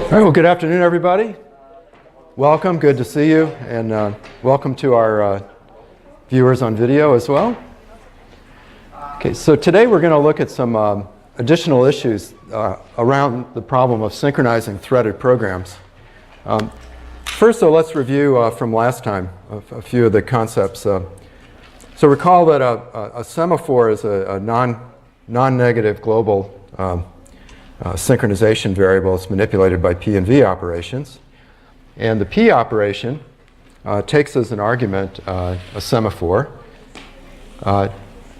All right, well, good afternoon, everybody. Welcome, good to see you, and welcome to our viewers on video as well. Okay, so today we're going to look at some additional issues around the problem of synchronizing threaded programs. First, though, let's review from last time a few of the concepts. So recall that a semaphore is a non-negative global synchronization variable. It's manipulated by P and V operations. And the P operation takes as an argument a semaphore.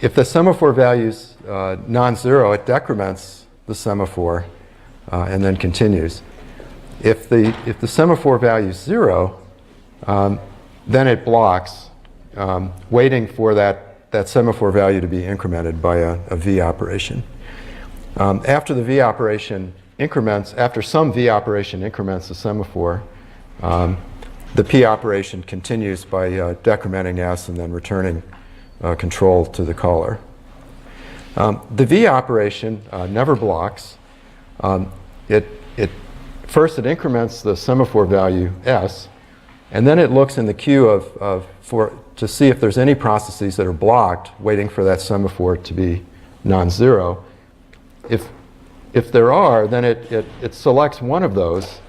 If the semaphore value is non-zero, it decrements the semaphore and then continues. If the semaphore value is 0, then it blocks, waiting for that semaphore value to be incremented by a V operation. After the V operation increments, after some V operation increments the semaphore, the P operation continues by decrementing S and then returning control to the caller. The V operation never blocks. First it increments the semaphore value S, and then it looks in the queue to see if there's any processes that are blocked, waiting for that semaphore to be non-zero. If there are, then it selects one of those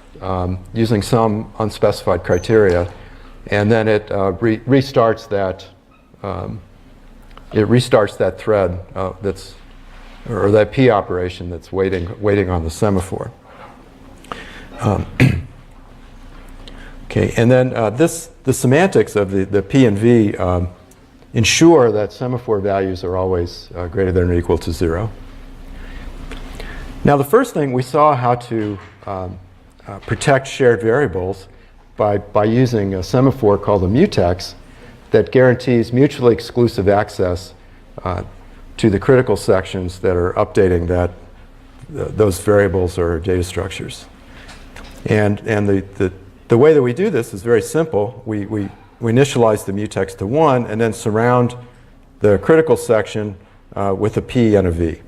using some unspecified criteria, and then it restarts that. It restarts that thread or that P operation that's waiting on the semaphore. Okay, and then the semantics of the P and V ensure that semaphore values are always greater than or equal to 0. Now, the first thing, we saw how to protect shared variables by using a semaphore called a mutex that guarantees mutually exclusive access to the critical sections that are updating those variables or data structures. And the way that we do this is very simple. We initialize the mutex to 1 and then surround the critical section with a P and a V.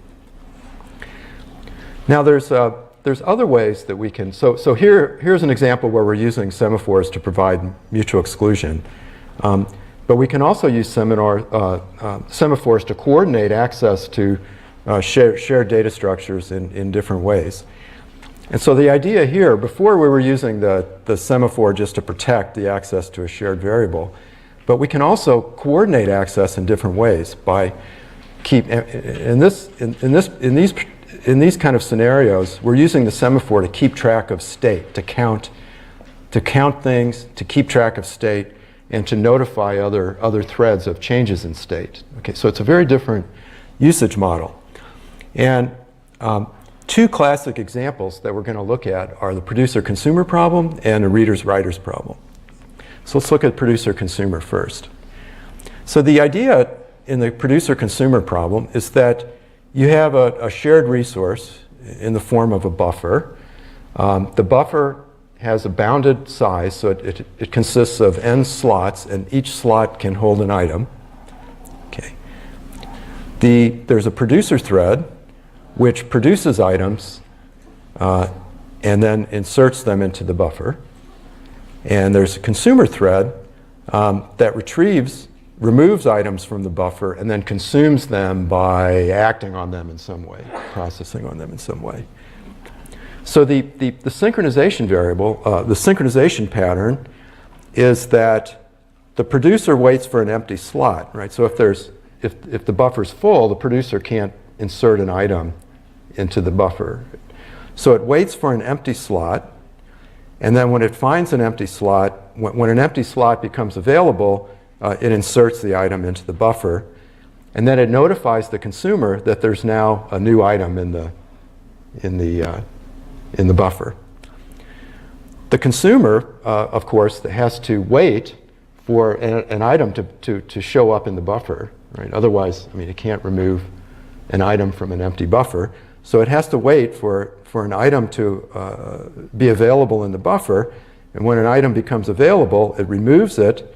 Now there's other ways that we can, so here's an example where we're using semaphores to provide mutual exclusion. But we can also use semaphores to coordinate access to shared data structures in different ways. And so the idea here, before we were using the semaphore just to protect the access to a shared variable, but we can also coordinate access in different ways by in these kind of scenarios, we're using the semaphore to keep track of state, to count things, to keep track of state, and to notify other threads of changes in state. Okay, so it's a very different usage model. And two classic examples that we're going to look at are the producer-consumer problem and the readers-writers problem. So let's look at producer-consumer first. So the idea in the producer-consumer problem is that you have a shared resource in the form of a buffer. The buffer has a bounded size, so it consists of n slots, and each slot can hold an item. Okay. There's a producer thread which produces items and then inserts them into the buffer. And there's a consumer thread that removes items from the buffer and then consumes them by acting on them in some way, processing on them in some way. So the synchronization variable, the synchronization pattern, is that the producer waits for an empty slot, right? So if the buffer's full, the producer can't insert an item into the buffer. So it waits for an empty slot, and then when it finds an empty slot, when an empty slot becomes available, it inserts the item into the buffer, and then it notifies the consumer that there's now a new item in the buffer. The consumer, of course, has to wait for an item to show up in the buffer, right? Otherwise, I mean, it can't remove an item from an empty buffer, so it has to wait for an item to be available in the buffer, and when an item becomes available, it removes it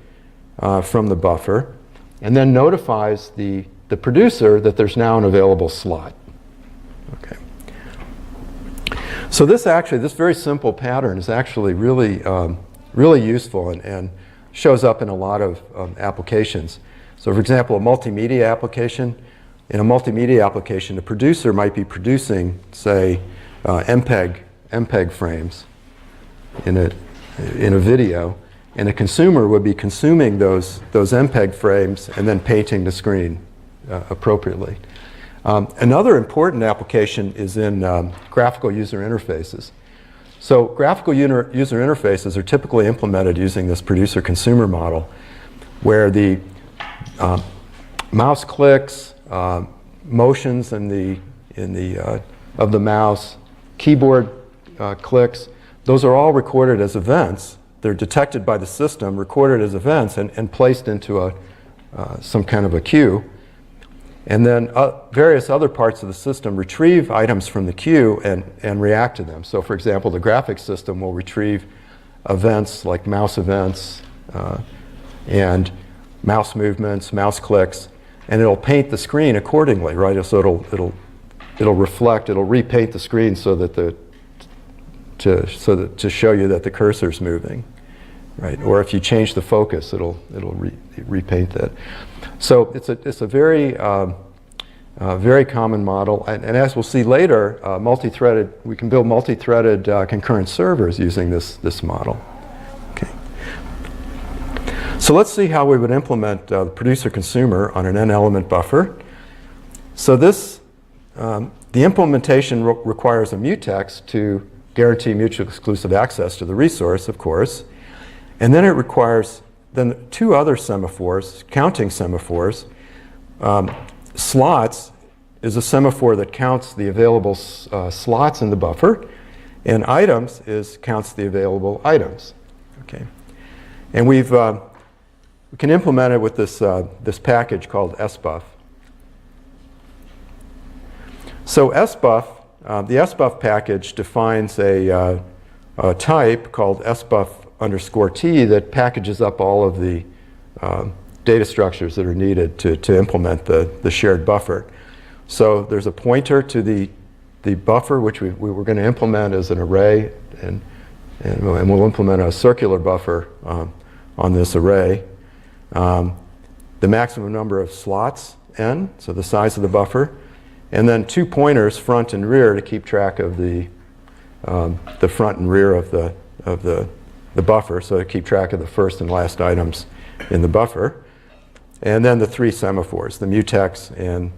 from the buffer, and then notifies the producer that there's now an available slot. Okay. So this very simple pattern is actually really, really useful and shows up in a lot of applications. So for example, a multimedia application. In a multimedia application, the producer might be producing, say, MPEG frames in a video, and a consumer would be consuming those MPEG frames and then painting the screen appropriately. Another important application is in graphical user interfaces. So graphical user interfaces are typically implemented using this producer-consumer model, where the mouse clicks, motions of the mouse, keyboard clicks, those are all recorded as events. They're detected by the system, recorded as events, and placed into some kind of a queue. And then various other parts of the system retrieve items from the queue and react to them. So for example, the graphics system will retrieve events like mouse events and mouse movements, mouse clicks, and it'll paint the screen accordingly, right? So it'll reflect, it'll repaint the screen so that to show you that the cursor's moving, right? Or if you change the focus, it'll repaint that. So it's a very very common model, and as we'll see later, we can build multi-threaded concurrent servers using this model. Okay. So let's see how we would implement the producer-consumer on an n-element buffer. So the implementation requires a mutex to guarantee mutually exclusive access to the resource, of course, and then it requires two other semaphores, counting semaphores. Slots is a semaphore that counts the available slots in the buffer, and items counts the available items. Okay, and we can implement it with this package called sbuff. So sbuff, the sbuff package defines a type called sbuff_t that packages up all of the data structures that are needed to implement the shared buffer. So there's a pointer to the buffer, which we were going to implement as an array, and we'll implement a circular buffer on this array. The maximum number of slots, n, so the size of the buffer, and then two pointers, front and rear, to keep track of the front and rear of the buffer, so to keep track of the first and last items in the buffer. And then the three semaphores, the mutex and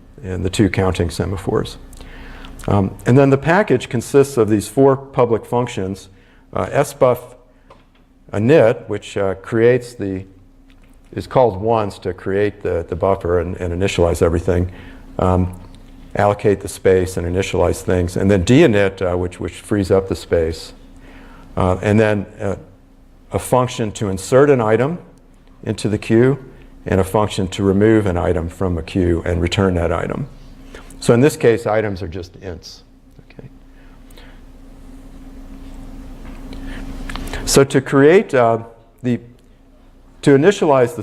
the two counting semaphores. And then the package consists of these four public functions, sbuff init, which is called once to create the buffer and initialize everything, allocate the space and initialize things, and then dinit, which frees up the space, and then a function to insert an item into the queue, and a function to remove an item from a queue and return that item. So in this case, items are just ints. Okay. So to create to initialize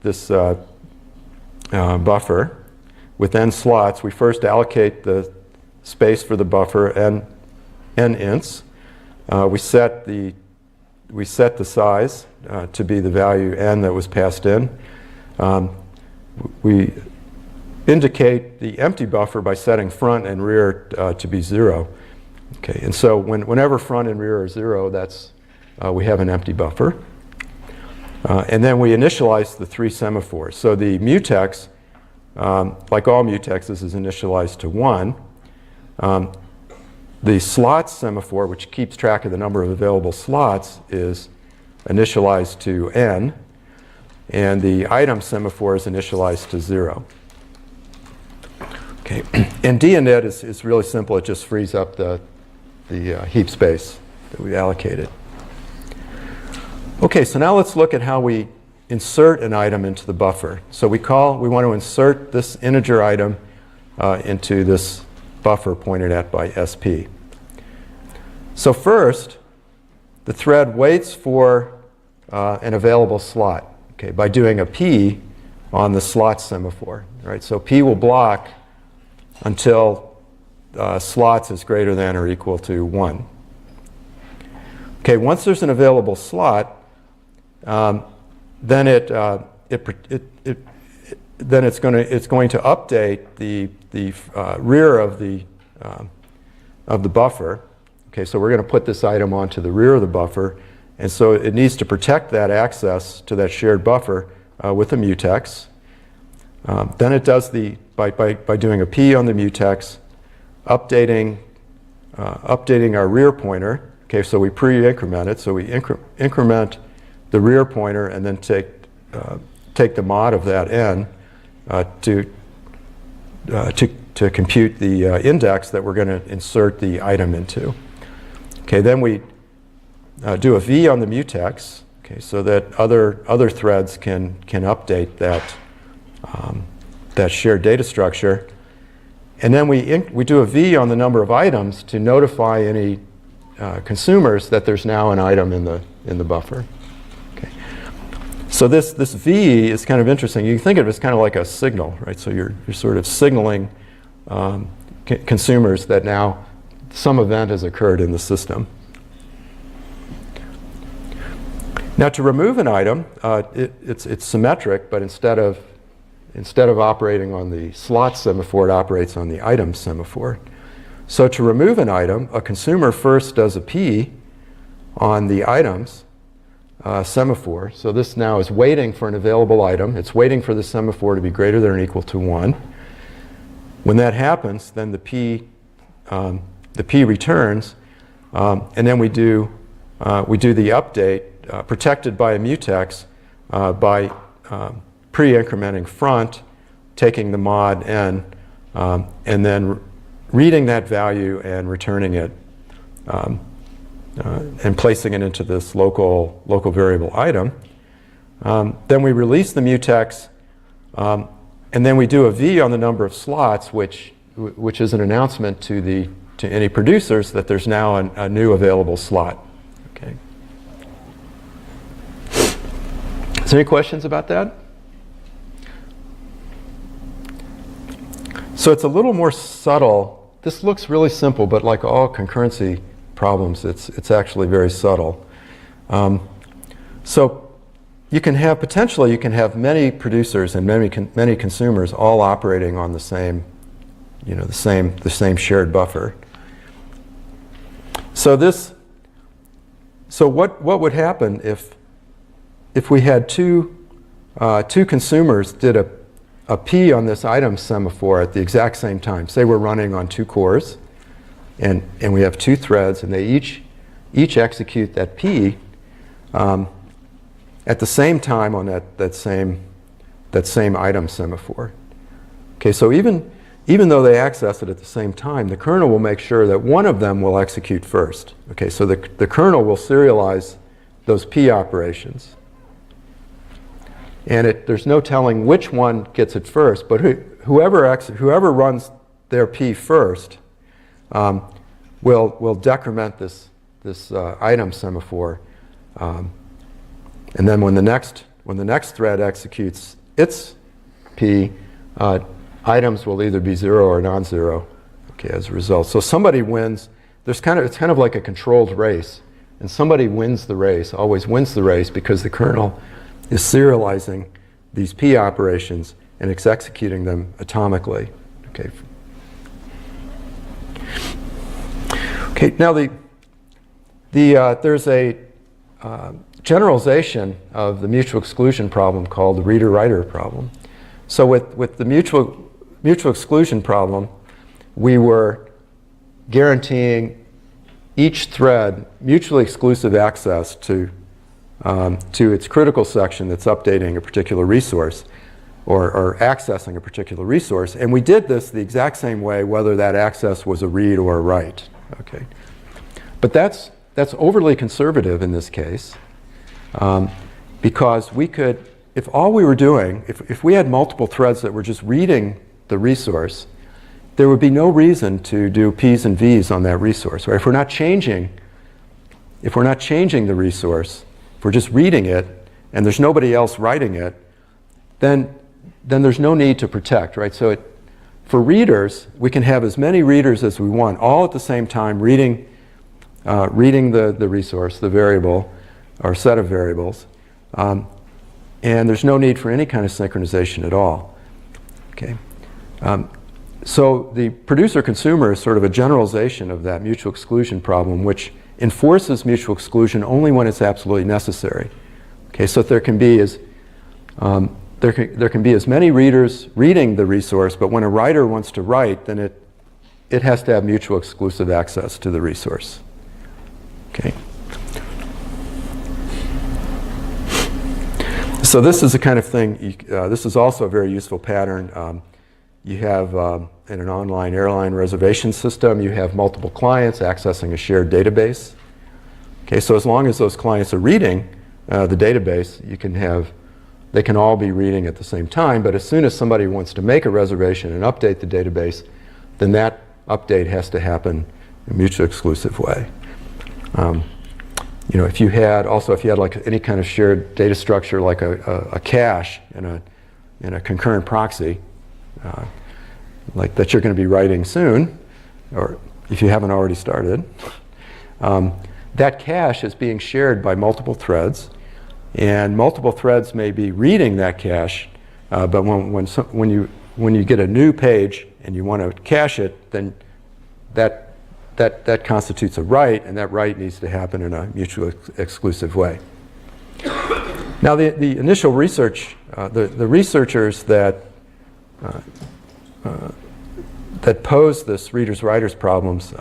this buffer with n slots, we first allocate the space for the buffer n ints. We set the size to be the value n that was passed in. We indicate the empty buffer by setting front and rear to be 0. Okay, and so whenever front and rear are 0, we have an empty buffer. And then we initialize the three semaphores. So the mutex, like all mutexes, is initialized to 1. The slots semaphore, which keeps track of the number of available slots, is initialized to n, and the item semaphore is initialized to 0. Okay, and dinit is really simple. It just frees up the heap space that we allocated. Okay, so now let's look at how we insert an item into the buffer. So we want to insert this integer item into this buffer pointed at by SP. So first, the thread waits for an available slot, okay, by doing a P on the slot semaphore. Right? So P will block until slots is greater than or equal to 1. Okay, once there's an available slot, then it's going to update the rear of the buffer. Okay, so we're going to put this item onto the rear of the buffer, and so it needs to protect that access to that shared buffer with a mutex. Then it does by doing a P on the mutex, updating our rear pointer. Okay, so we pre-increment it. So we increment the rear pointer and then take the mod of that n to compute the index that we're going to insert the item into. Okay, then we do a V on the mutex. Okay, so that other threads can update that shared data structure, and then we do a V on the number of items to notify any consumers that there's now an item in the buffer. Okay. So this V is kind of interesting. You can think of it as kind of like a signal, right? So you're sort of signaling consumers that now some event has occurred in the system. Now to remove an item, it's symmetric, but instead of operating on the slot semaphore, it operates on the item semaphore. So to remove an item, a consumer first does a P on the items semaphore. So this now is waiting for an available item. It's waiting for the semaphore to be greater than or equal to 1. When that happens, then the P returns, and then we do the update protected by a mutex by pre-incrementing front, taking the mod n, and then reading that value and returning it, and placing it into this local variable item. Then we release the mutex, and then we do a V on the number of slots, which is an announcement to any producers that there's now a new available slot. Okay. Is there any questions about that? So it's a little more subtle. This looks really simple, but like all concurrency problems, it's actually very subtle. So you can have many producers and many consumers all operating on the same shared buffer. So what would happen if we had two consumers did a P on this item semaphore at the exact same time? Say we're running on 2 cores, and we have 2 threads, and they each execute that P at the same time on that same item semaphore. Okay, so even though they access it at the same time, the kernel will make sure that one of them will execute first. Okay, so the kernel will serialize those P operations. And there's no telling which one gets it first, but whoever runs their P first will decrement this item semaphore, and then when the next thread executes its P, items will either be 0 or non-zero. Okay, as a result, so somebody wins. It's kind of like a controlled race, and somebody wins the race, always wins the race, because the kernel is serializing these P operations and it's executing them atomically. Okay. Okay. Now there's a generalization of the mutual exclusion problem called the reader-writer problem. So with the mutual exclusion problem, we were guaranteeing each thread mutually exclusive access to its critical section that's updating a particular resource or accessing a particular resource. And we did this the exact same way whether that access was a read or a write. Okay. But that's overly conservative in this case, because we could, if all we were doing, if we had multiple threads that were just reading the resource, there would be no reason to do P's and V's on that resource. Right? If we're not changing the resource, if we're just reading it and there's nobody else writing it, then there's no need to protect, right? So for readers, we can have as many readers as we want, all at the same time reading the resource, the variable, or set of variables. And there's no need for any kind of synchronization at all. Okay. So the producer-consumer is sort of a generalization of that mutual exclusion problem, which enforces mutual exclusion only when it's absolutely necessary. Okay, so there can be as many readers reading the resource, but when a writer wants to write, then it has to have mutual exclusive access to the resource. Okay. So this is the kind of thing, this is also a very useful pattern. You have, in an online airline reservation system, you have multiple clients accessing a shared database. Okay, so as long as those clients are reading the database, they can all be reading at the same time, but as soon as somebody wants to make a reservation and update the database, then that update has to happen in a mutually exclusive way. You know, if you had like any kind of shared data structure, like a cache in a concurrent proxy, like that you're going to be writing soon, or if you haven't already started, that cache is being shared by multiple threads, and multiple threads may be reading that cache, but when you get a new page and you want to cache it, then that constitutes a write, and that write needs to happen in a mutually exclusive way. Now, the initial research, the researchers that pose this readers-writers problems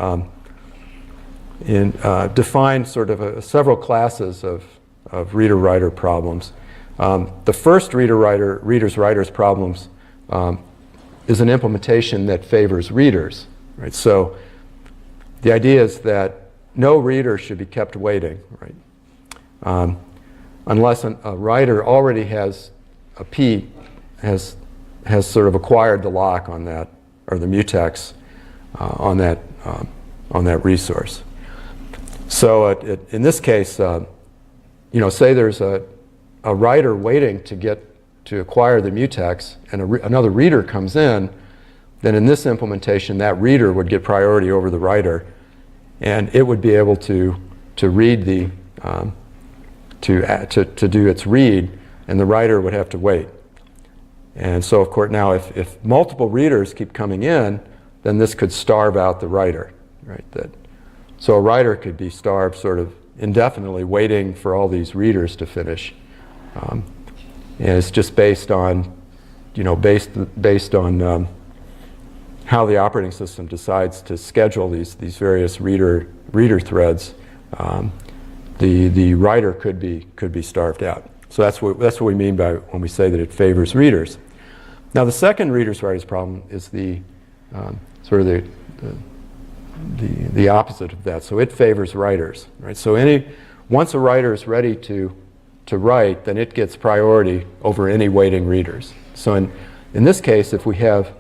define sort of several classes of reader-writer problems. The first readers-writers problems is an implementation that favors readers, right? So the idea is that no reader should be kept waiting, right? Unless a writer already has a P, has sort of acquired the lock on that, or the mutex on that resource. So in this case, you know, say there's a writer waiting to acquire the mutex, and another reader comes in, then in this implementation, that reader would get priority over the writer, and it would be able to read to do its read, and the writer would have to wait. And so, of course, now if multiple readers keep coming in, then this could starve out the writer, right? So a writer could be starved sort of indefinitely, waiting for all these readers to finish. And it's just based on, you know, based on how the operating system decides to schedule these various reader threads. The writer could be starved out. So that's what we mean by when we say that it favors readers. Now, the second readers-writers problem is the sort of the opposite of that. So it favors writers, right? So once a writer is ready to write, then it gets priority over any waiting readers. So in this case, if we have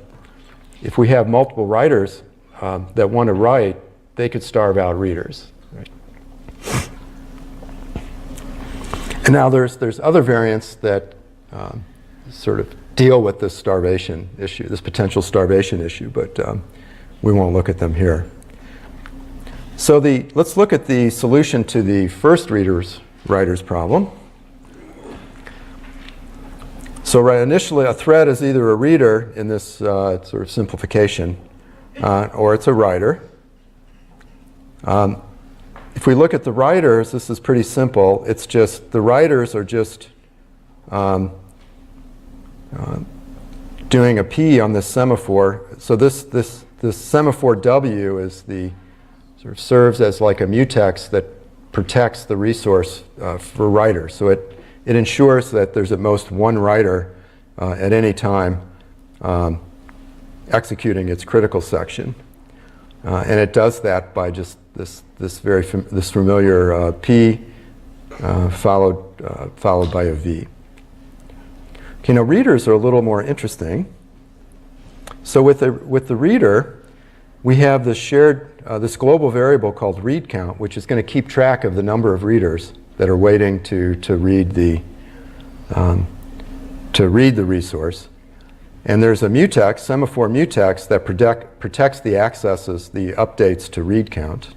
multiple writers that want to write, they could starve out readers, right? And now there's other variants that sort of deal with this starvation issue, this potential starvation issue, but we won't look at them here. So let's look at the solution to the first readers-writers problem. So initially, a thread is either a reader in this sort of simplification, or it's a writer. If we look at the writers, this is pretty simple. It's just the writers are just doing a P on this semaphore. So this semaphore W is sort of serves as like a mutex that protects the resource for writers. So it ensures that there's at most one writer at any time executing its critical section, and it does that by just this familiar P followed by a V. Okay, now readers are a little more interesting. So with the reader, we have this shared this global variable called read count, which is going to keep track of the number of readers that are waiting to read the resource. And there's a mutex, semaphore mutex, that protects the accesses, the updates to read count,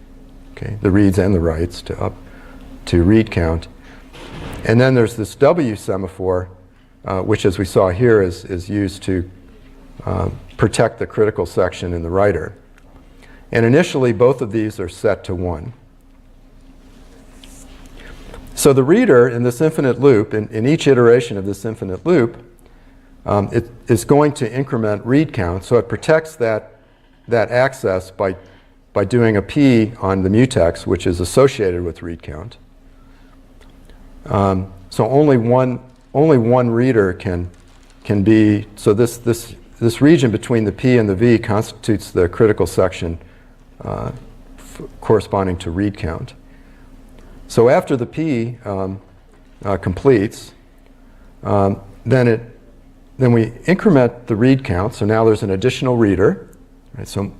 okay, the reads and the writes to read count. And then there's this W semaphore, which, as we saw here, is used to protect the critical section in the writer. And initially, both of these are set to 1. So the reader in this infinite loop, in each iteration of this infinite loop, it is going to increment read count. So it protects that access by doing a P on the mutex, which is associated with read count. So only one reader can be. So this region between the P and the V constitutes the critical section corresponding to read count. So after the P completes, then we increment the read count. So now there's an additional reader. Right? So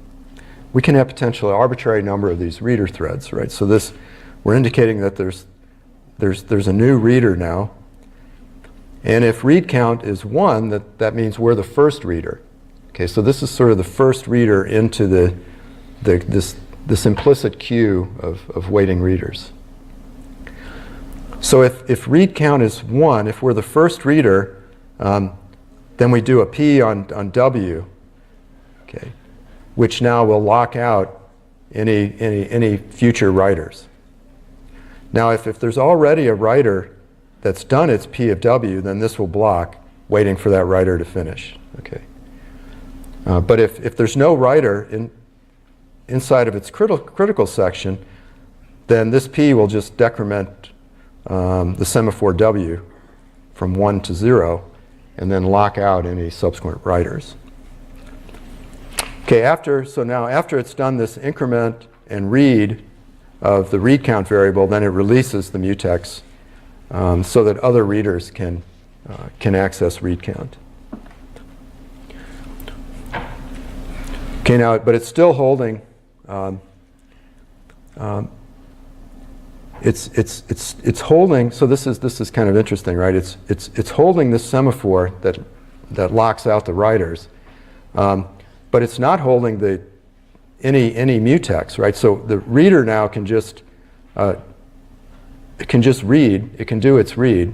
we can have potentially an arbitrary number of these reader threads. Right? So we're indicating that there's a new reader now. And if read count is 1, that means we're the first reader. Okay, so this is sort of the first reader into this implicit queue of waiting readers. So if read count is 1, if we're the first reader, then we do a P on W, okay, which now will lock out any future writers. Now, if there's already a writer that's done its P of W, then this will block, waiting for that writer to finish. Okay. But if there's no writer inside of its critical section, then this P will just decrement the semaphore W from 1 to 0, and then lock out any subsequent writers. Okay, now after it's done this increment and read of the read count variable, then it releases the mutex so that other readers can access read count. Okay, now, but it's still holding. It's holding. So this is kind of interesting, right? It's holding this semaphore that locks out the writers, but it's not holding any mutex, right? So the reader now can just read. It can do its read,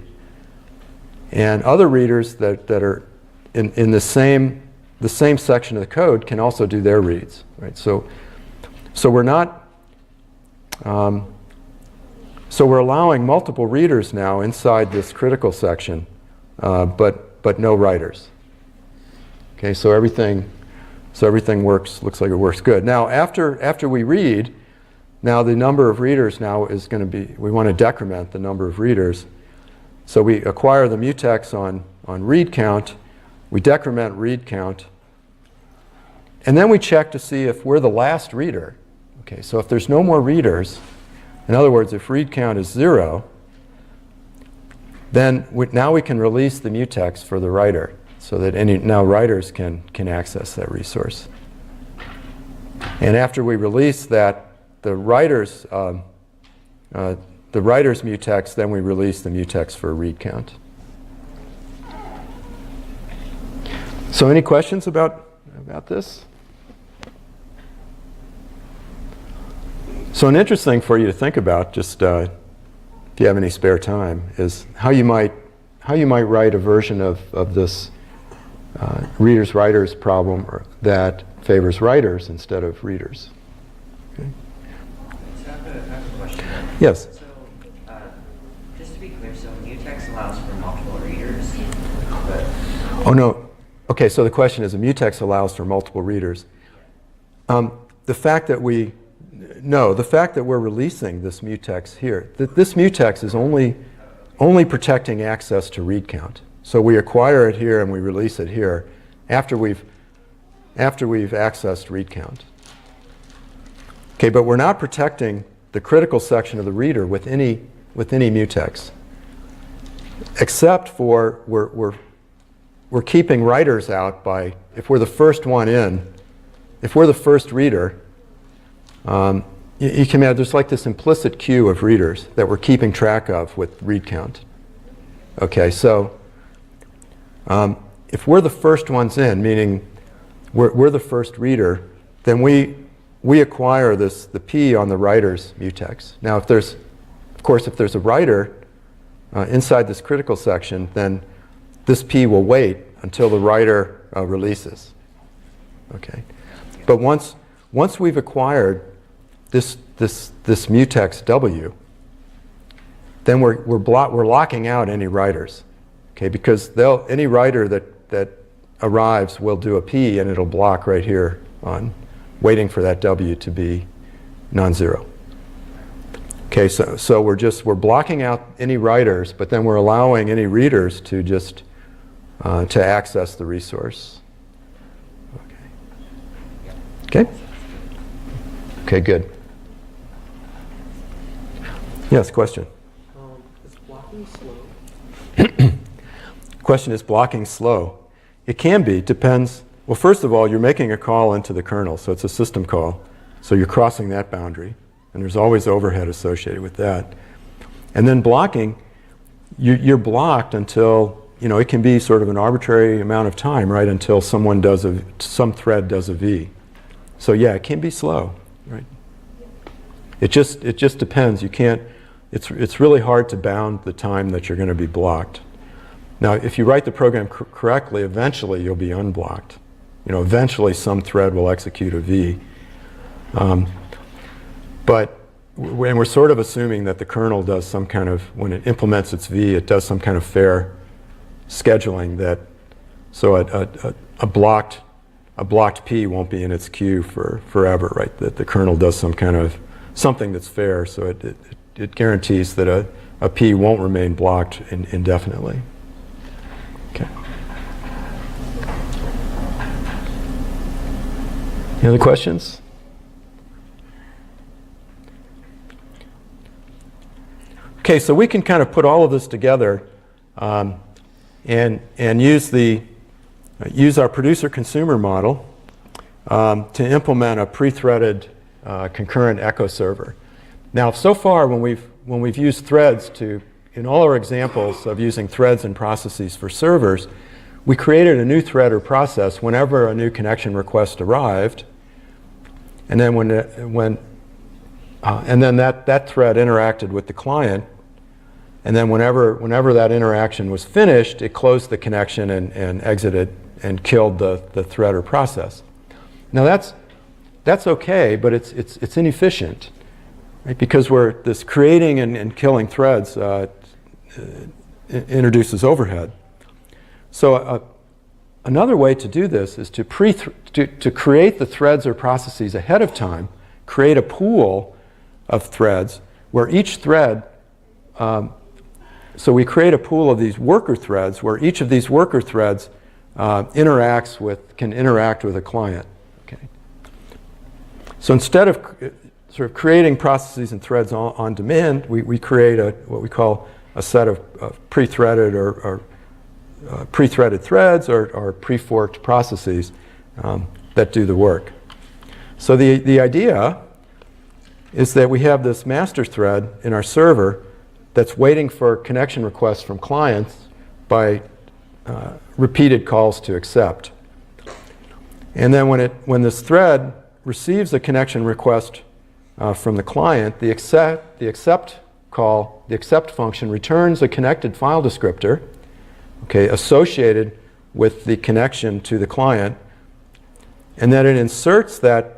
and other readers that are in the same section of the code can also do their reads, right? So we're not. So we're allowing multiple readers now inside this critical section, but no writers. Okay, so everything works. Looks like it works good. Now after we read, now the number of readers now is going to be. We want to decrement the number of readers, so we acquire the mutex on read count. We decrement read count, and then we check to see if we're the last reader. Okay, so if there's no more readers, in other words, if read count is 0, then now we can release the mutex for the writer, so that now writers can access that resource. And after we release that, the writer's mutex, then we release the mutex for read count. So any questions about this? So an interesting for you to think about, just if you have any spare time, is how you might write a version of this readers-writers problem that favors writers instead of readers. Okay. So I have a question. Yes. So just to be clear, so mutex allows for multiple readers, but Oh no. Okay, so the question is, a mutex allows for multiple readers. The fact that we're releasing this mutex here, this mutex is only protecting access to read count. So we acquire it here and we release it here after we've accessed read count. Okay, but we're not protecting the critical section of the reader with any mutex, except for we're keeping writers out by, if we're the first one in, if we're the first reader, you can imagine there's like this implicit queue of readers that we're keeping track of with read count. Okay, so if we're the first ones in, meaning we're the first reader, then we acquire the P on the writer's mutex. Now, of course, if there's a writer inside this critical section, then this P will wait until the writer releases. Okay, but once we've acquired this mutex W, then we're locking out any writers. Okay, because any writer that arrives will do a P and it'll block right here on waiting for that W to be non-zero. Okay, so we're blocking out any writers, but then we're allowing any readers to just to access the resource. Okay. Okay, good. Yes, question. Is blocking slow? Question, is blocking slow? It can be, depends. Well, first of all, you're making a call into the kernel, so it's a system call. So you're crossing that boundary, and there's always overhead associated with that. And then blocking, you're blocked until, it can be sort of an arbitrary amount of time, right, until some thread does a V. So yeah, it can be slow, right? It just depends. You can't, it's really hard to bound the time that you're going to be blocked. Now, if you write the program correctly, eventually you'll be unblocked. Eventually some thread will execute a V. But we're sort of assuming that the kernel does some kind of, when it implements its V, it does some kind of fair scheduling so a blocked P won't be in its queue forever, right? That the kernel does something that's fair, so it guarantees that a P won't remain blocked indefinitely. Okay. Any other questions? Okay, so we can kind of put all of this together and use our producer-consumer model to implement a pre-threaded concurrent echo server. Now, so far when we've used threads in all our examples of using threads and processes for servers, we created a new thread or process whenever a new connection request arrived, and then and then that thread interacted with the client, and then whenever that interaction was finished, it closed the connection and exited and killed the thread or process. Now that's okay, but it's inefficient, right? Because this creating and killing threads introduces overhead. So another way to do this is to create the threads or processes ahead of time, create a pool of threads where each thread, so we create a pool of these worker threads where each of these worker threads can interact with a client. Okay. So instead of sort of creating processes and threads on demand, we create what we call a set of pre-threaded or pre-threaded threads or pre-forked processes that do the work. So the idea is that we have this master thread in our server that's waiting for connection requests from clients by repeated calls to accept. And then when this thread receives a connection request from the client, the accept function returns a connected file descriptor, okay, associated with the connection to the client, and then it inserts that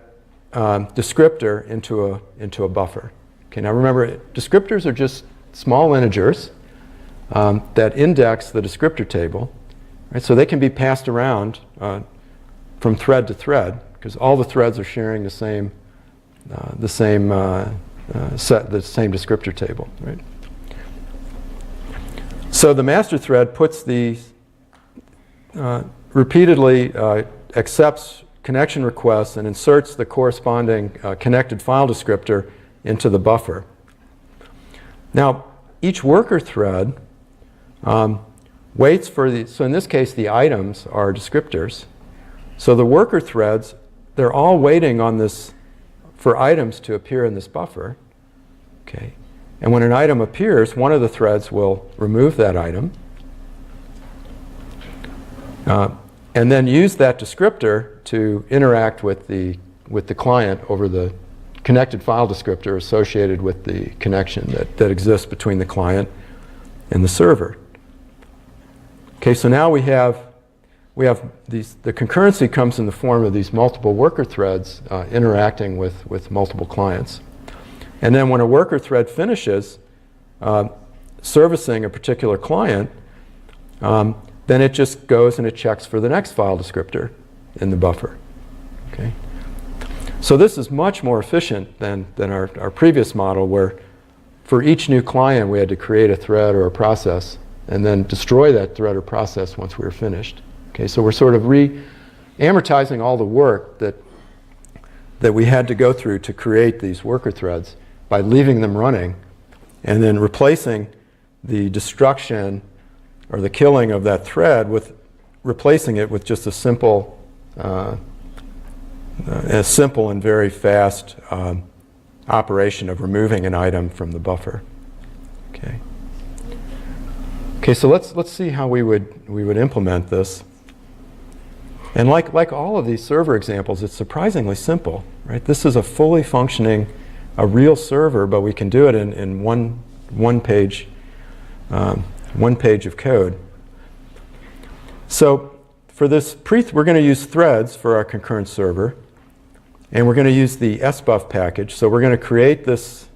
descriptor into a buffer. Okay, now remember, descriptors are just small integers that index the descriptor table, right? So they can be passed around from thread to thread because all the threads are sharing the same descriptor table, right? So the master thread puts these repeatedly accepts connection requests and inserts the corresponding connected file descriptor into the buffer. Now, each worker thread waits for so in this case, the items are descriptors. So the worker threads, they're all waiting on this for items to appear in this buffer. Okay. And when an item appears, one of the threads will remove that item. and then use that descriptor to interact with the client over the connected file descriptor associated with the connection that exists between the client and the server. Okay, so now we have these. The concurrency comes in the form of these multiple worker threads interacting with multiple clients. And then when a worker thread finishes servicing a particular client, then it just goes and it checks for the next file descriptor in the buffer. Okay? So this is much more efficient than our previous model, where for each new client we had to create a thread or a process and then destroy that thread or process once we were finished. Okay, so we're sort of amortizing all the work that we had to go through to create these worker threads by leaving them running and then replacing the destruction or the killing of that thread with replacing it with just a simple and very fast operation of removing an item from the buffer. Okay. Okay, so let's see how we would implement this. And like all of these server examples, it's surprisingly simple, right? This is a fully functioning, a real server, but we can do it in one page of code. So for this we're going to use threads for our concurrent server, and we're going to use the sbuff package. So we're going to create this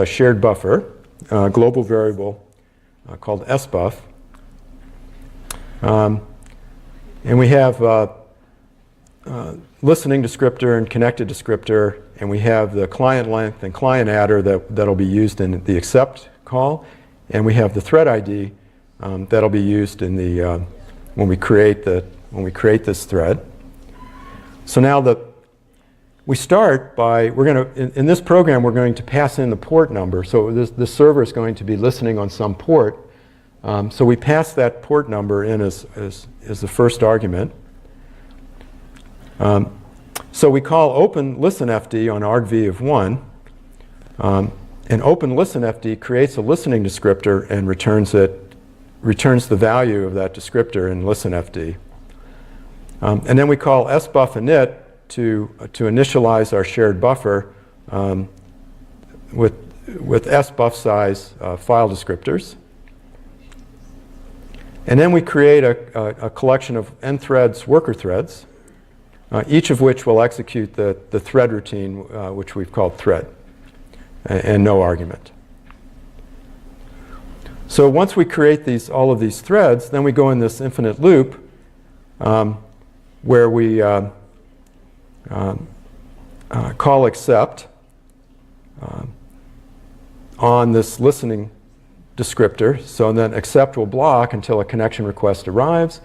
shared buffer, global variable called sbuff. And we have listening descriptor and connected descriptor, and we have the client length and client adder that'll be used in the accept call, and we have the thread ID that'll be used in the when we create this thread. So now we start by in this program we're going to pass in the port number. So this server is going to be listening on some port. So we pass that port number in as the first argument. So we call open listenFD on argv of 1. And open listenFD creates a listening descriptor and returns the value of that descriptor in listenFD. And then we call sbuff init to initialize our shared buffer with sbuff size file descriptors. And then we create a collection of nthreads worker threads, each of which will execute the thread routine, which we've called thread, and no argument. So once we create all of these threads, then we go in this infinite loop where we call accept on this listening descriptor. So then accept will block until a connection request arrives.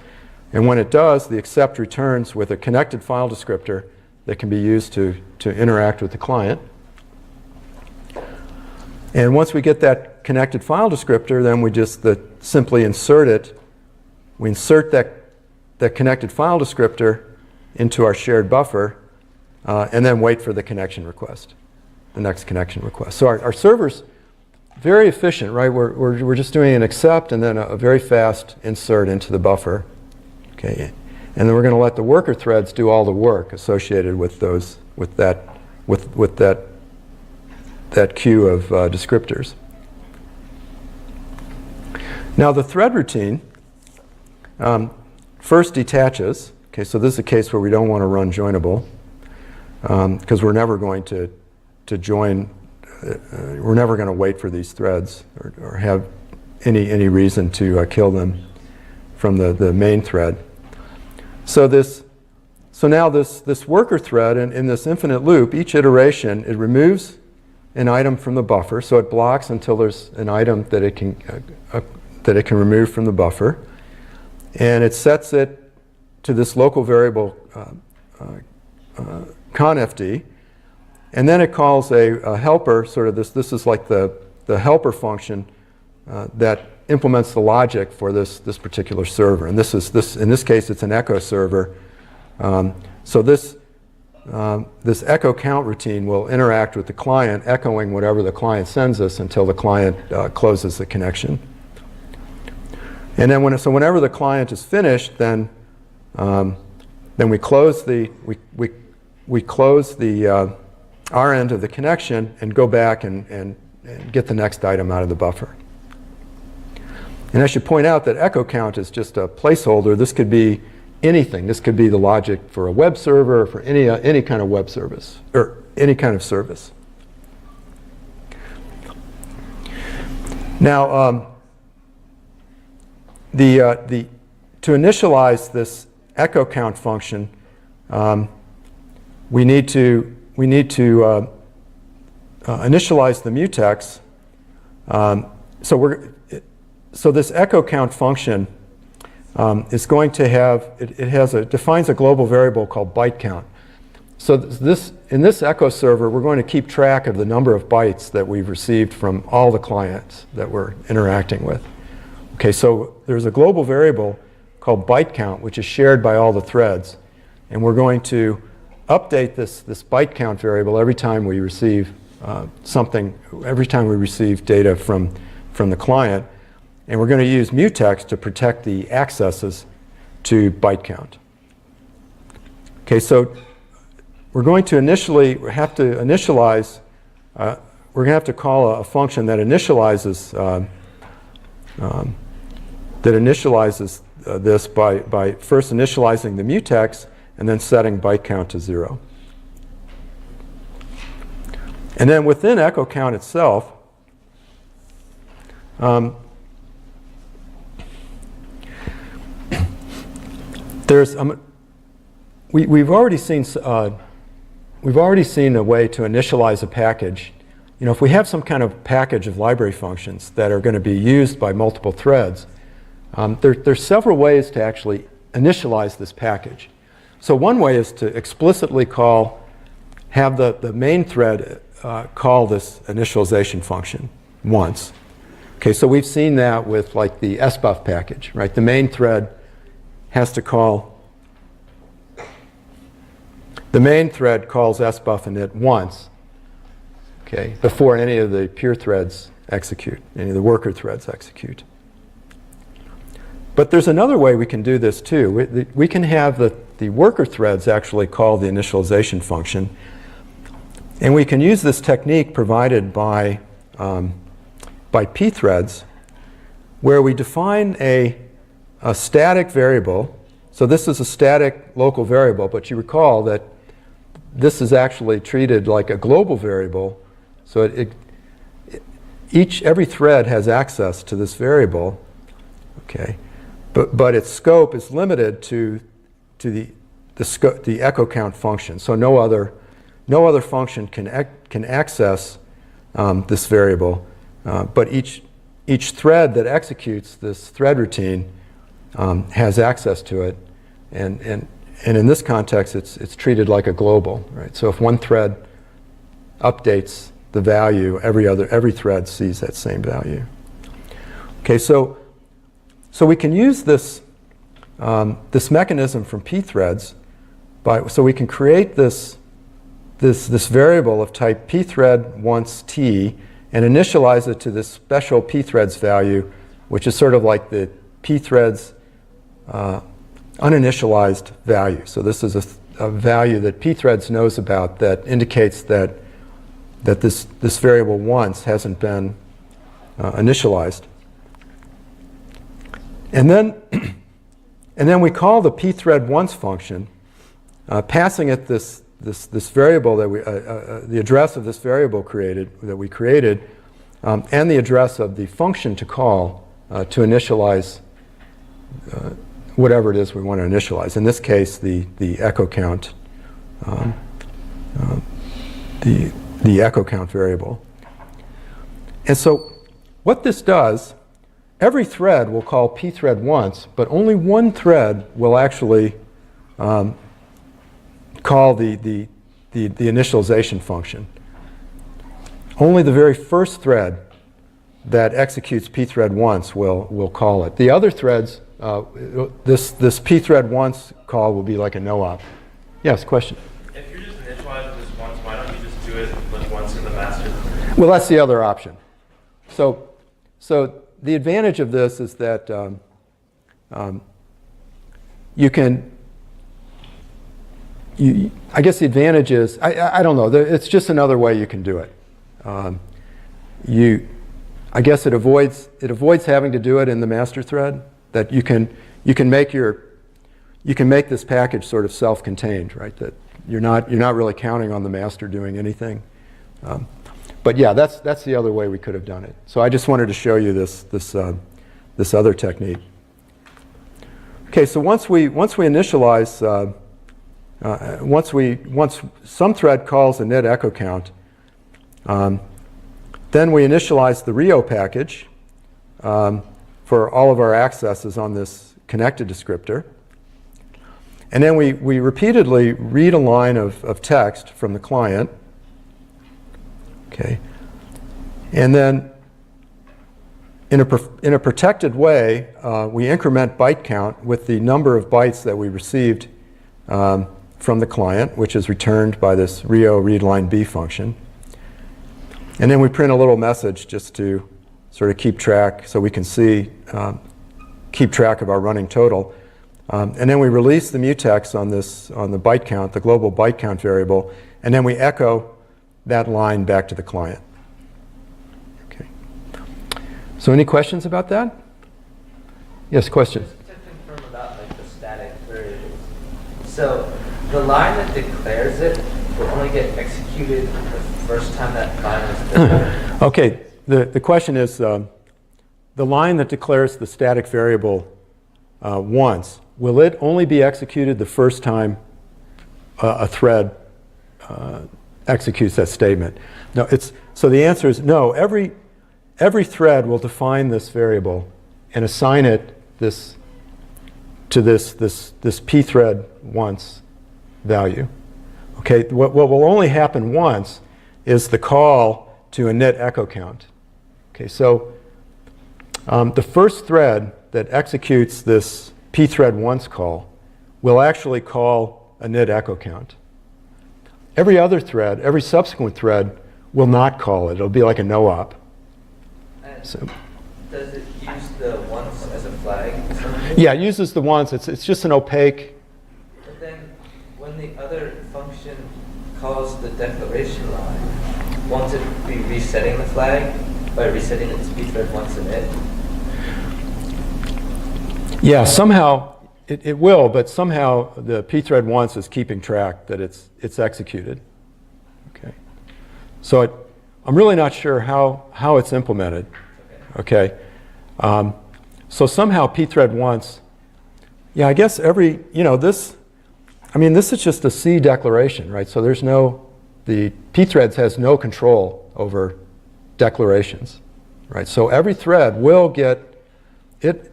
And when it does, the accept returns with a connected file descriptor that can be used to interact with the client. And once we get that connected file descriptor, then we just simply insert it. We insert that connected file descriptor into our shared buffer and then wait for the connection request, the next connection request. So our server's very efficient, right? We're just doing an accept and then a very fast insert into the buffer. Okay, and then we're going to let the worker threads do all the work associated with that queue of descriptors. Now the thread routine first detaches. Okay, so this is a case where we don't want to run joinable because we're never going to join. We're never going to wait for these threads or have any reason to kill them from the main thread. So now this worker thread in this infinite loop, each iteration, it removes an item from the buffer. So it blocks until there's an item that it can remove from the buffer, and it sets it to this local variable confd. And then it calls a helper, sort of this is like the helper function that implements the logic for this particular server. And in this case, it's an echo server. So this echo count routine will interact with the client, echoing whatever the client sends us until the client closes the connection. And then whenever the client is finished, then Then we close we close the our end of the connection and go back and get the next item out of the buffer. And I should point out that echo count is just a placeholder. This could be anything. This could be the logic for a web server, or for any kind of web service, or any kind of service. Now, to initialize this echo count function, we need to initialize the mutex. So this echo count function is going to have, it defines a global variable called byte count. So in this echo server, we're going to keep track of the number of bytes that we've received from all the clients that we're interacting with. Okay, so there's a global variable called byte count, which is shared by all the threads. And we're going to update this byte count variable every time we receive every time we receive data from the client. And we're going to use mutex to protect the accesses to byte count. Okay, so we're going to have to initialize, we're going to have to call a function that initializes this by first initializing the mutex and then setting byte count to 0. And then within echo count itself, we've already seen a way to initialize a package. You know, if we have some kind of package of library functions that are going to be used by multiple threads, there's several ways to actually initialize this package. So one way is to explicitly have the main thread call this initialization function once. Okay, so we've seen that with like the sbuff package, right? The main thread has to calls sbuff init once, okay, before any of the peer threads execute, any of the worker threads execute. But there's another way we can do this too. We can have the worker threads actually call the initialization function, and we can use this technique provided by pthreads, where we define a static variable. So this is a static local variable, but you recall that this is actually treated like a global variable. So every thread has access to this variable, okay, but its scope is limited to the echo count function. So no other function can access this variable, but each thread that executes this thread routine has access to it, and in this context, it's treated like a global, right? So if one thread updates the value, every thread sees that same value. Okay, so we can use this mechanism from pthreads so we can create this variable of type pthread once t and initialize it to this special pthreads value, which is sort of like the pthreads uninitialized value. So this is a value that pthreads knows about that indicates that this variable once hasn't been initialized. And then we call the pthread once function, passing it this variable that the address of this variable that we created, and the address of the function to call to initialize whatever it is we want to initialize. In this case, the echo count, the echo count variable. And so what this does, every thread will call pthread once, but only one thread will actually call the initialization function. Only the very first thread that executes pthread once will call it. The other threads, this pthread once call will be like a no-op. Yes, question? If you're just initializing this once, why don't you just do it like once in the master? Well, that's the other option. So the advantage of this is that you can I guess the advantage is, I don't know, it's just another way you can do it. I guess it avoids having to do it in the master thread, that you can make this package sort of self-contained, right? That you're not really counting on the master doing anything. But yeah, that's the other way we could have done it. So I just wanted to show you this other technique. Okay, so once we initialize, once some thread calls a init echo count, then we initialize the Rio package for all of our accesses on this connected descriptor. And then we repeatedly read a line of text from the client. Okay. And then in a protected way, we increment byte count with the number of bytes that we received from the client, which is returned by this Rio read line B function. And then we print a little message just to sort of keep track, so we can see, keep track of our running total. And then we release the mutex on the byte count, the global byte count variable, and then we echo that line back to the client. Okay. So any questions about that? Yes, question. Just to confirm about like the static variables. So the line that declares it will only get executed the first time that line is declared. Okay. The question is the line that declares the static variable once, will it only be executed the first time a thread executes that statement? No, so the answer is no. Every thread will define this variable and assign it to this pthread once value. Okay, what will only happen once is the call to a init echo count. Okay, so the first thread that executes this pthread once call will actually call a init echo count. Every other thread, every subsequent thread, will not call it. It'll be like a no-op. So, Does it use the once as a flag? yeah, it uses the once. It's just an opaque. But then when the other function calls the declaration line, won't it be resetting the flag by resetting its pthread once in it? Yeah, somehow it will, but somehow the pthread once is keeping track that it's executed. Okay, so I'm really not sure how it's implemented. Okay, so somehow pthread once. Yeah, I guess this. I mean, this is just a C declaration, right? So the pthreads has no control over declarations, right? So every thread will get it.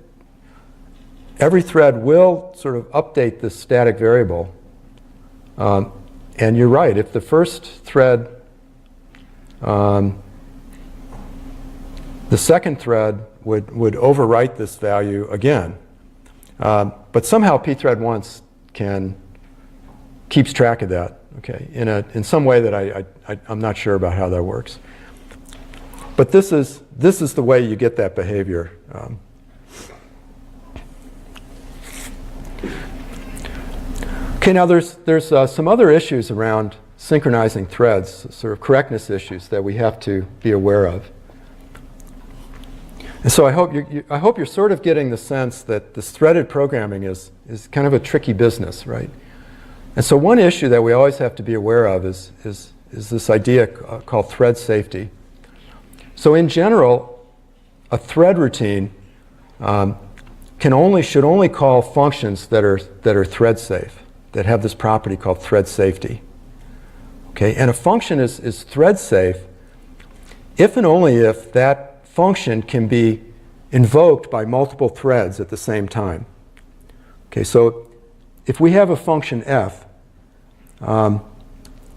Every thread will sort of update this static variable. And you're right, if the first thread, the second thread would overwrite this value again. But somehow pthread once keeps track of that, okay, in some way that I'm not sure about how that works. But this is the way you get that behavior. Okay, now there's some other issues around synchronizing threads, sort of correctness issues that we have to be aware of. And so I hope you're sort of getting the sense that this threaded programming is kind of a tricky business, right? And so one issue that we always have to be aware of is this idea called thread safety. So in general, a thread routine should only call functions that are thread safe, that have this property called thread safety. Okay, and a function is thread safe if and only if that function can be invoked by multiple threads at the same time. Okay, so if we have a function f,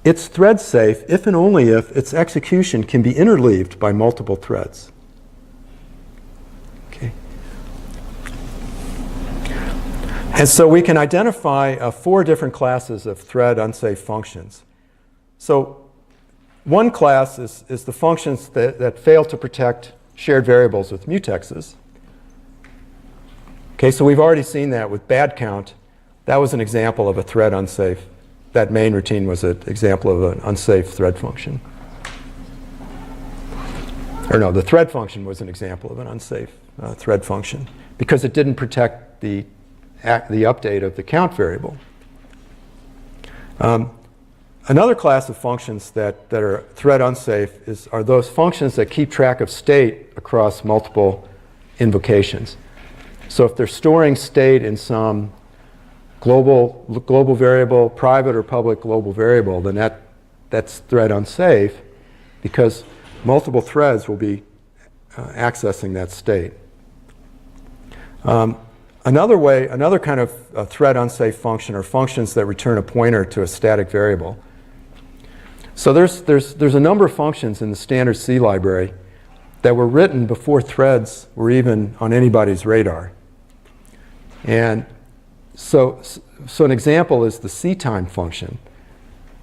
it's thread safe if and only if its execution can be interleaved by multiple threads. Okay. And so we can identify 4 different classes of thread unsafe functions. So one class is the functions that fail to protect shared variables with mutexes. Okay, so we've already seen that with bad count. That was an example of a thread unsafe that main routine was an example of an unsafe thread function. Or no, the thread function was an example of an unsafe thread function because it didn't protect the update of the count variable. Another class of functions that are thread unsafe are those functions that keep track of state across multiple invocations. So if they're storing state in some global variable, private or public global variable, then that's thread unsafe because multiple threads will be accessing that state. Another kind of thread unsafe function are functions that return a pointer to a static variable. So there's a number of functions in the standard C library that were written before threads were even on anybody's radar. And so an example is the ctime function,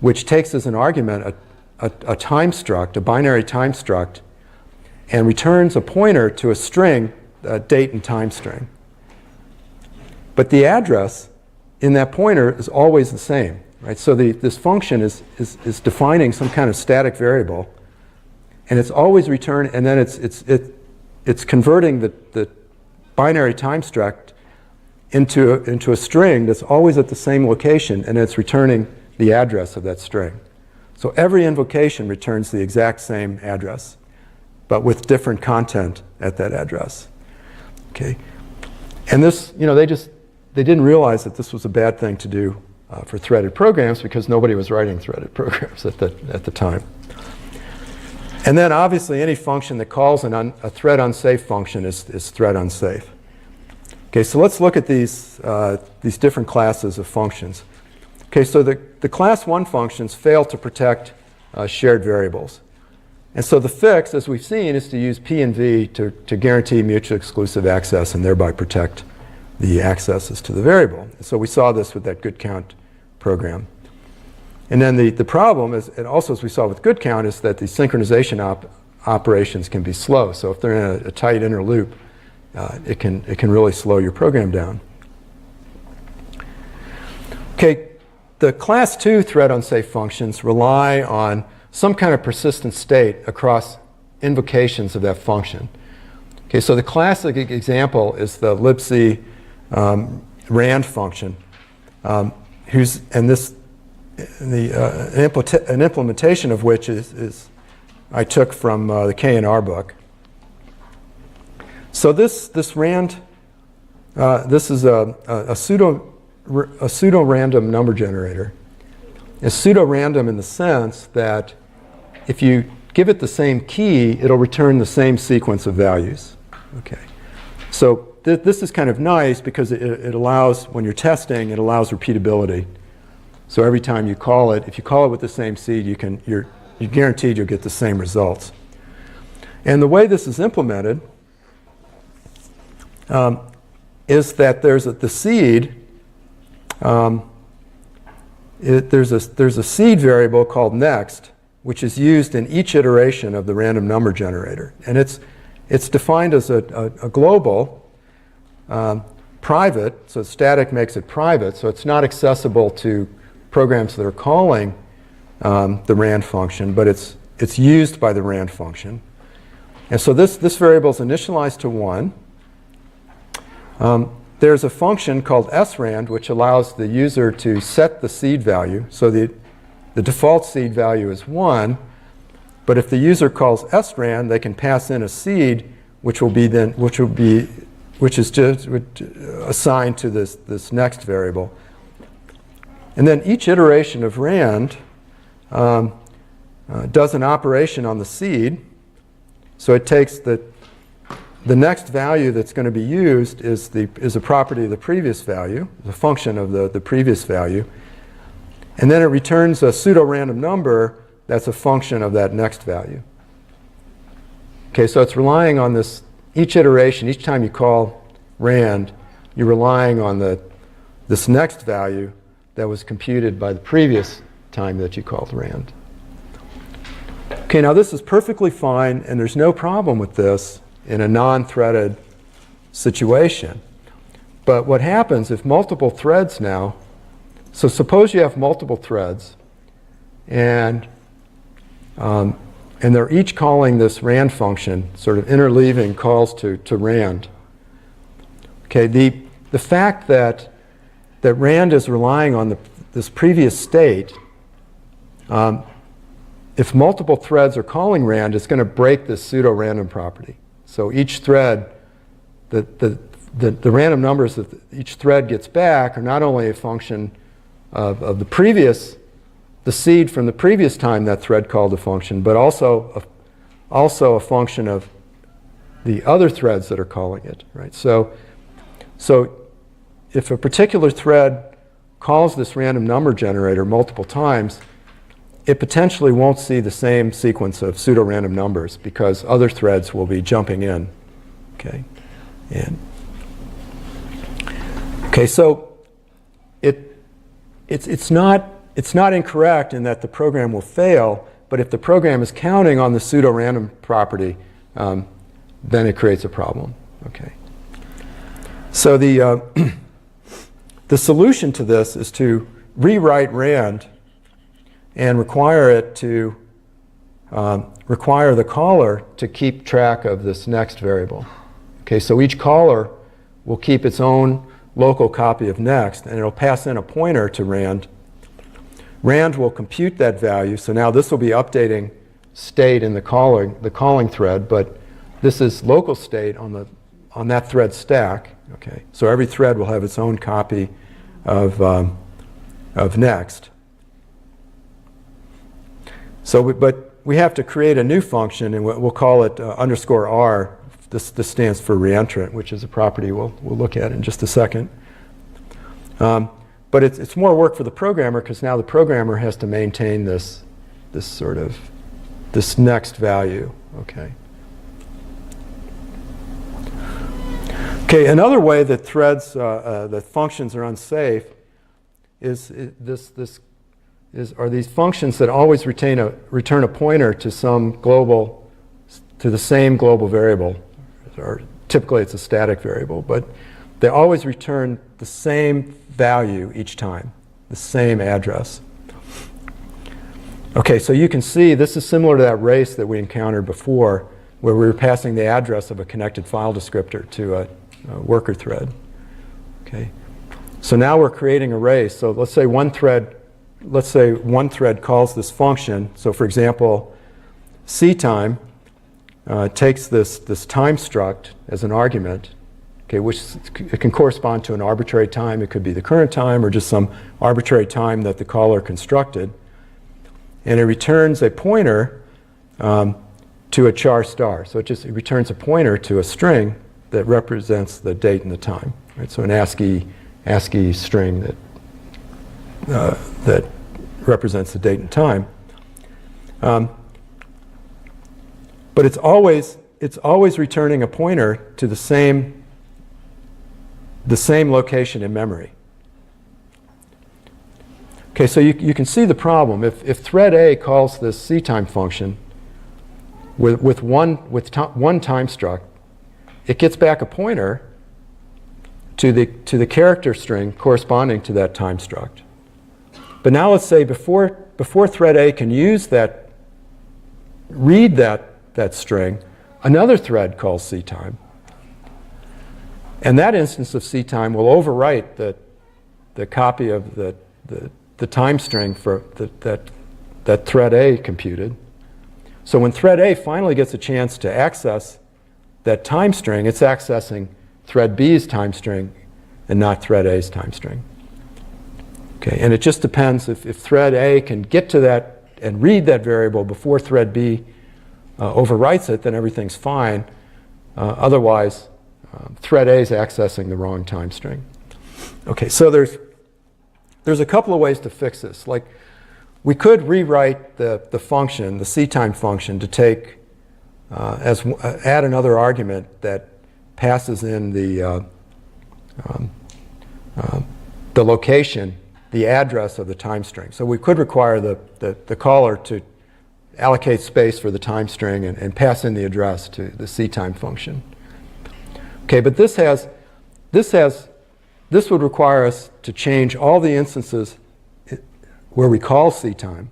which takes as an argument a time struct, a binary time struct, and returns a pointer to a string, a date and time string. But the address in that pointer is always the same, right? So this function is defining some kind of static variable, and it's always returning, and then it's converting the binary time struct into a string that's always at the same location, and it's returning the address of that string. So every invocation returns the exact same address, but with different content at that address. Okay, and this, they didn't realize that this was a bad thing to do for threaded programs because nobody was writing threaded programs at the time. And then obviously any function that calls a thread unsafe function is thread unsafe. Okay, so let's look at these different classes of functions. Okay, so the class 1 functions fail to protect shared variables. And so the fix, as we've seen, is to use P and V to guarantee mutually exclusive access and thereby protect the accesses to the variable. So we saw this with that good count program. And then the problem is, and also as we saw with good count, is that the synchronization operations can be slow. So if they're in a tight inner loop, it can really slow your program down. Okay, the class 2 thread unsafe functions rely on some kind of persistent state across invocations of that function. Okay, so the classic example is the libc rand function, an implementation of which is I took from the K&R book. So this rand, this is a pseudo-random number generator. It's pseudo-random in the sense that if you give it the same key, it'll return the same sequence of values. Okay, so this is kind of nice because it allows, when you're testing, it allows repeatability. So every time you call it, if you call it with the same seed, you're guaranteed you'll get the same results. And the way this is implemented is that there's the seed. There's a seed variable called next, which is used in each iteration of the random number generator, and it's defined as a global, private. So static makes it private, so it's not accessible to programs that are calling the rand function, but it's used by the rand function. And so this variable is initialized to 1. There's a function called srand, which allows the user to set the seed value. So the default seed value is 1, but if the user calls srand, they can pass in a seed, which is just assigned to this next variable. And then each iteration of rand does an operation on the seed. So it takes the next value that's going to be used is a property of the previous value, the function of the previous value. And then it returns a pseudo-random number that's a function of that next value. Okay, so it's relying on this, each iteration, each time you call rand, you're relying on this next value that was computed by the previous time that you called rand. Okay, now this is perfectly fine, and there's no problem with this in a non-threaded situation. But what happens if multiple threads now So suppose you have multiple threads, and they're each calling this rand function, sort of interleaving calls to rand. Okay, the fact that rand is relying on this previous state, if multiple threads are calling rand, it's going to break this pseudo-random property. So each thread, the random numbers that each thread gets back are not only a function of the seed from the previous time that thread called a function, but also a function of the other threads that are calling it, right? So if a particular thread calls this random number generator multiple times, it potentially won't see the same sequence of pseudo-random numbers because other threads will be jumping in. Okay, so it's not incorrect in that the program will fail, but if the program is counting on the pseudo-random property, then it creates a problem. Okay, so the solution to this is to rewrite rand and require the caller to keep track of this next variable. Okay, so each caller will keep its own local copy of next, and it'll pass in a pointer to rand. Rand will compute that value, so now this will be updating state in the calling thread, but this is local state on that thread stack. Okay, so every thread will have its own copy of next. So, but we have to create a new function, and we'll call it underscore R. This stands for reentrant, which is a property we'll look at in just a second. But it's more work for the programmer because now the programmer has to maintain this next value. Okay. Okay. Another way that threads that functions are unsafe are these functions that always return a pointer to the same global variable. Or typically it's a static variable, but they always return the same value each time, the same address. Okay, so you can see this is similar to that race that we encountered before, where we were passing the address of a connected file descriptor to a worker thread. Okay, so now we're creating a race. So let's say one thread calls this function. So for example, ctime takes this time struct as an argument, okay, which it can correspond to an arbitrary time. It could be the current time or just some arbitrary time that the caller constructed. And it returns a pointer to a char star. So it returns a pointer to a string that represents the date and the time. Right? So an ASCII string that represents the date and time. But it's always returning a pointer to the same location in memory. Okay, so you can see the problem. If thread A calls this ctime function with one time struct, it gets back a pointer to the character string corresponding to that time struct. But now let's say before thread A can read that string, another thread calls ctime. And that instance of ctime will overwrite the copy of the time string for that thread A computed. So when thread A finally gets a chance to access that time string, it's accessing thread B's time string and not thread A's time string. Okay, and it just depends if thread A can get to that and read that variable before thread B overwrites it, then everything's fine. Otherwise, thread A is accessing the wrong time string. Okay, so there's a couple of ways to fix this. Like, we could rewrite the function, the ctime function, to take add another argument that passes in the location, the address of the time string. So we could require the caller to allocate space for the time string and pass in the address to the ctime function. Okay, but this would require us to change all the instances where we call ctime.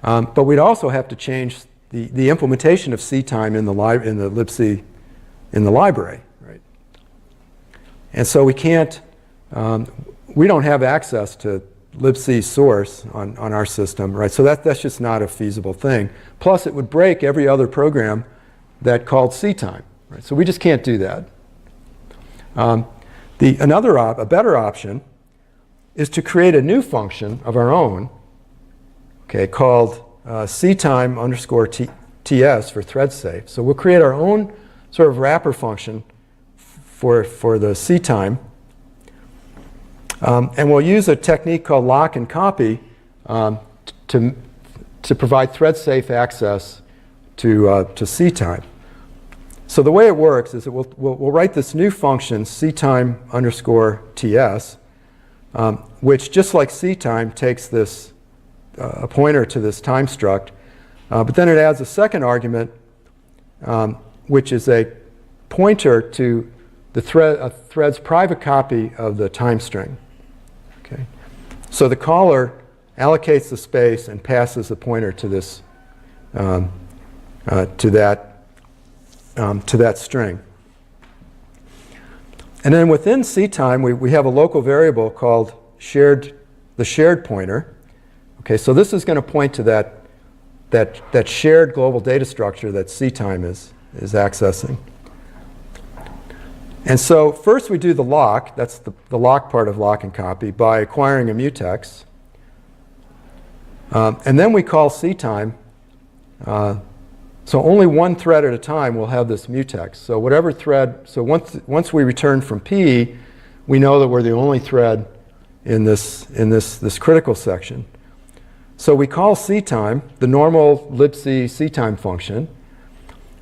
But we'd also have to change the implementation of ctime in the libc in the library, right? And so we can't, we don't have access to libc source on our system, right? So that's just not a feasible thing. Plus, it would break every other program that called ctime, right? So we just can't do that. A better option is to create a new function of our own, okay, called ctime underscore ts for thread safe. So we'll create our own sort of wrapper function for the ctime. And we'll use a technique called lock and copy to provide thread safe access to ctime. So the way it works is that we'll write this new function ctime underscore ts, which just like ctime takes this a pointer to this time struct, but then it adds a second argument, which is a pointer to the thread's private copy of the time string. Okay, so the caller allocates the space and passes the pointer to this to that string. And then within ctime, we have a local variable called the shared pointer. Okay, so this is going to point to that shared global data structure that ctime is accessing. And so first we do the lock, that's the lock part of lock and copy, by acquiring a mutex. And then we call ctime. So only one thread at a time will have this mutex. So whatever thread, so once we return from P, we know that we're the only thread in this critical section. So we call ctime, the normal libc ctime function,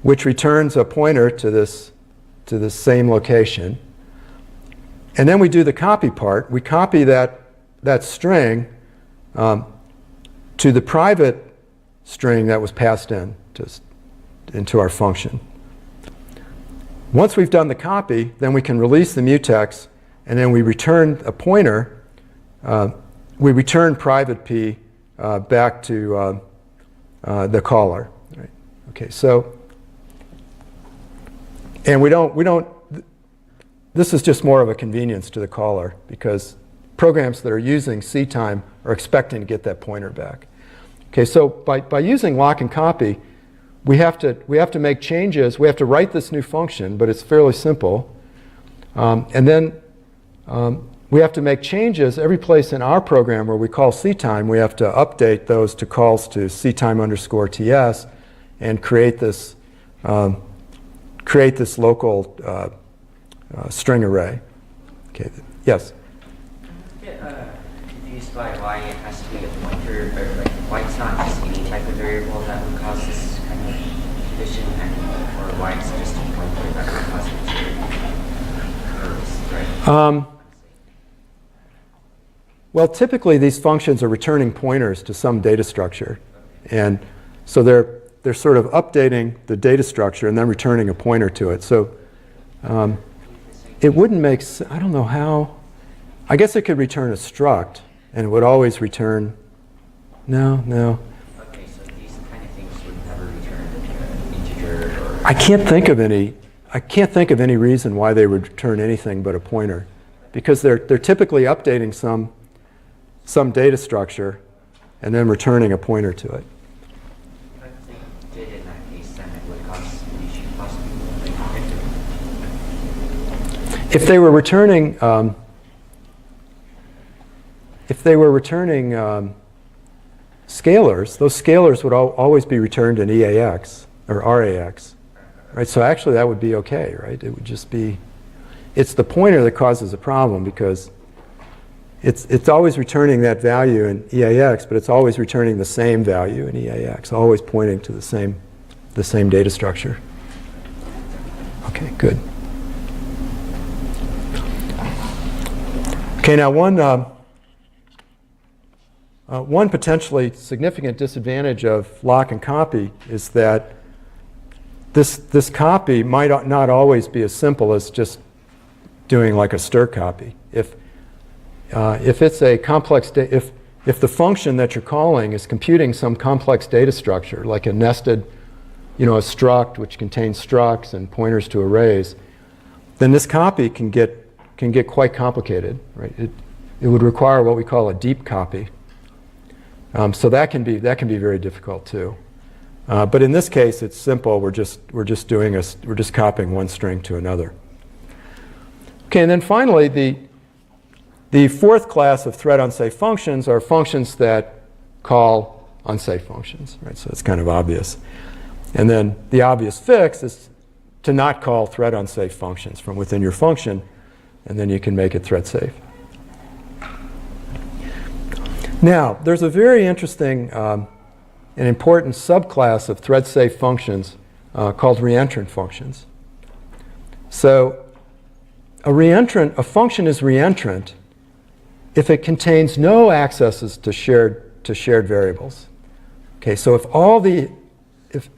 which returns a pointer to this same location. And then we do the copy part. We copy that string to the private string that was passed into our function. Once we've done the copy, then we can release the mutex, and then we return a pointer. We return private P back to the caller. Right? Okay, so, and we don't, this is just more of a convenience to the caller, because programs that are using ctime are expecting to get that pointer back. Okay, so by using lock and copy, we have to make changes. We have to write this new function, but it's fairly simple. And then we have to make changes every place in our program where we call ctime. We have to update those to calls to ctime underscore ts and create this local string array. Okay. Yes. Confused by why it has to be a pointer, or like why it's not just any type of variable that would cause this kind of condition, or why it's just a pointer that would cause it to right? Well, typically these functions are returning pointers to some data structure, and so they're sort of updating the data structure and then returning a pointer to it. So it wouldn't make sense. I don't know how. I guess it could return a struct, and it would always return. No. Okay, so these kind of things would never return an integer or. I can't think of any reason why they would return anything but a pointer, because they're typically updating some data structure and then returning a pointer to it. If they did in that case, then it would cause an issue possibly. If they were returning scalars, those scalars would always be returned in EAX or RAX, right? So actually that would be okay, right? It would just be, it's the pointer that causes the problem, because it's always returning that value in EAX, but it's always returning the same value in EAX, always pointing to the same data structure. Okay, good. Okay, now one potentially significant disadvantage of lock and copy is that this copy might not always be as simple as just doing like a stir copy. If it's a complex, if if the function that you're calling is computing some complex data structure, like a nested, a struct which contains structs and pointers to arrays, then this copy can get quite complicated, right? It would require what we call a deep copy. So that can be very difficult too. But in this case, it's simple. We're just copying one string to another. Okay, and then finally, the fourth class of thread unsafe functions are functions that call unsafe functions, right? So it's kind of obvious. And then the obvious fix is to not call thread unsafe functions from within your function, and then you can make it thread safe. Now, there's a very interesting and important subclass of thread safe functions called reentrant functions. So a function is reentrant if it contains no accesses to shared variables. Okay, so if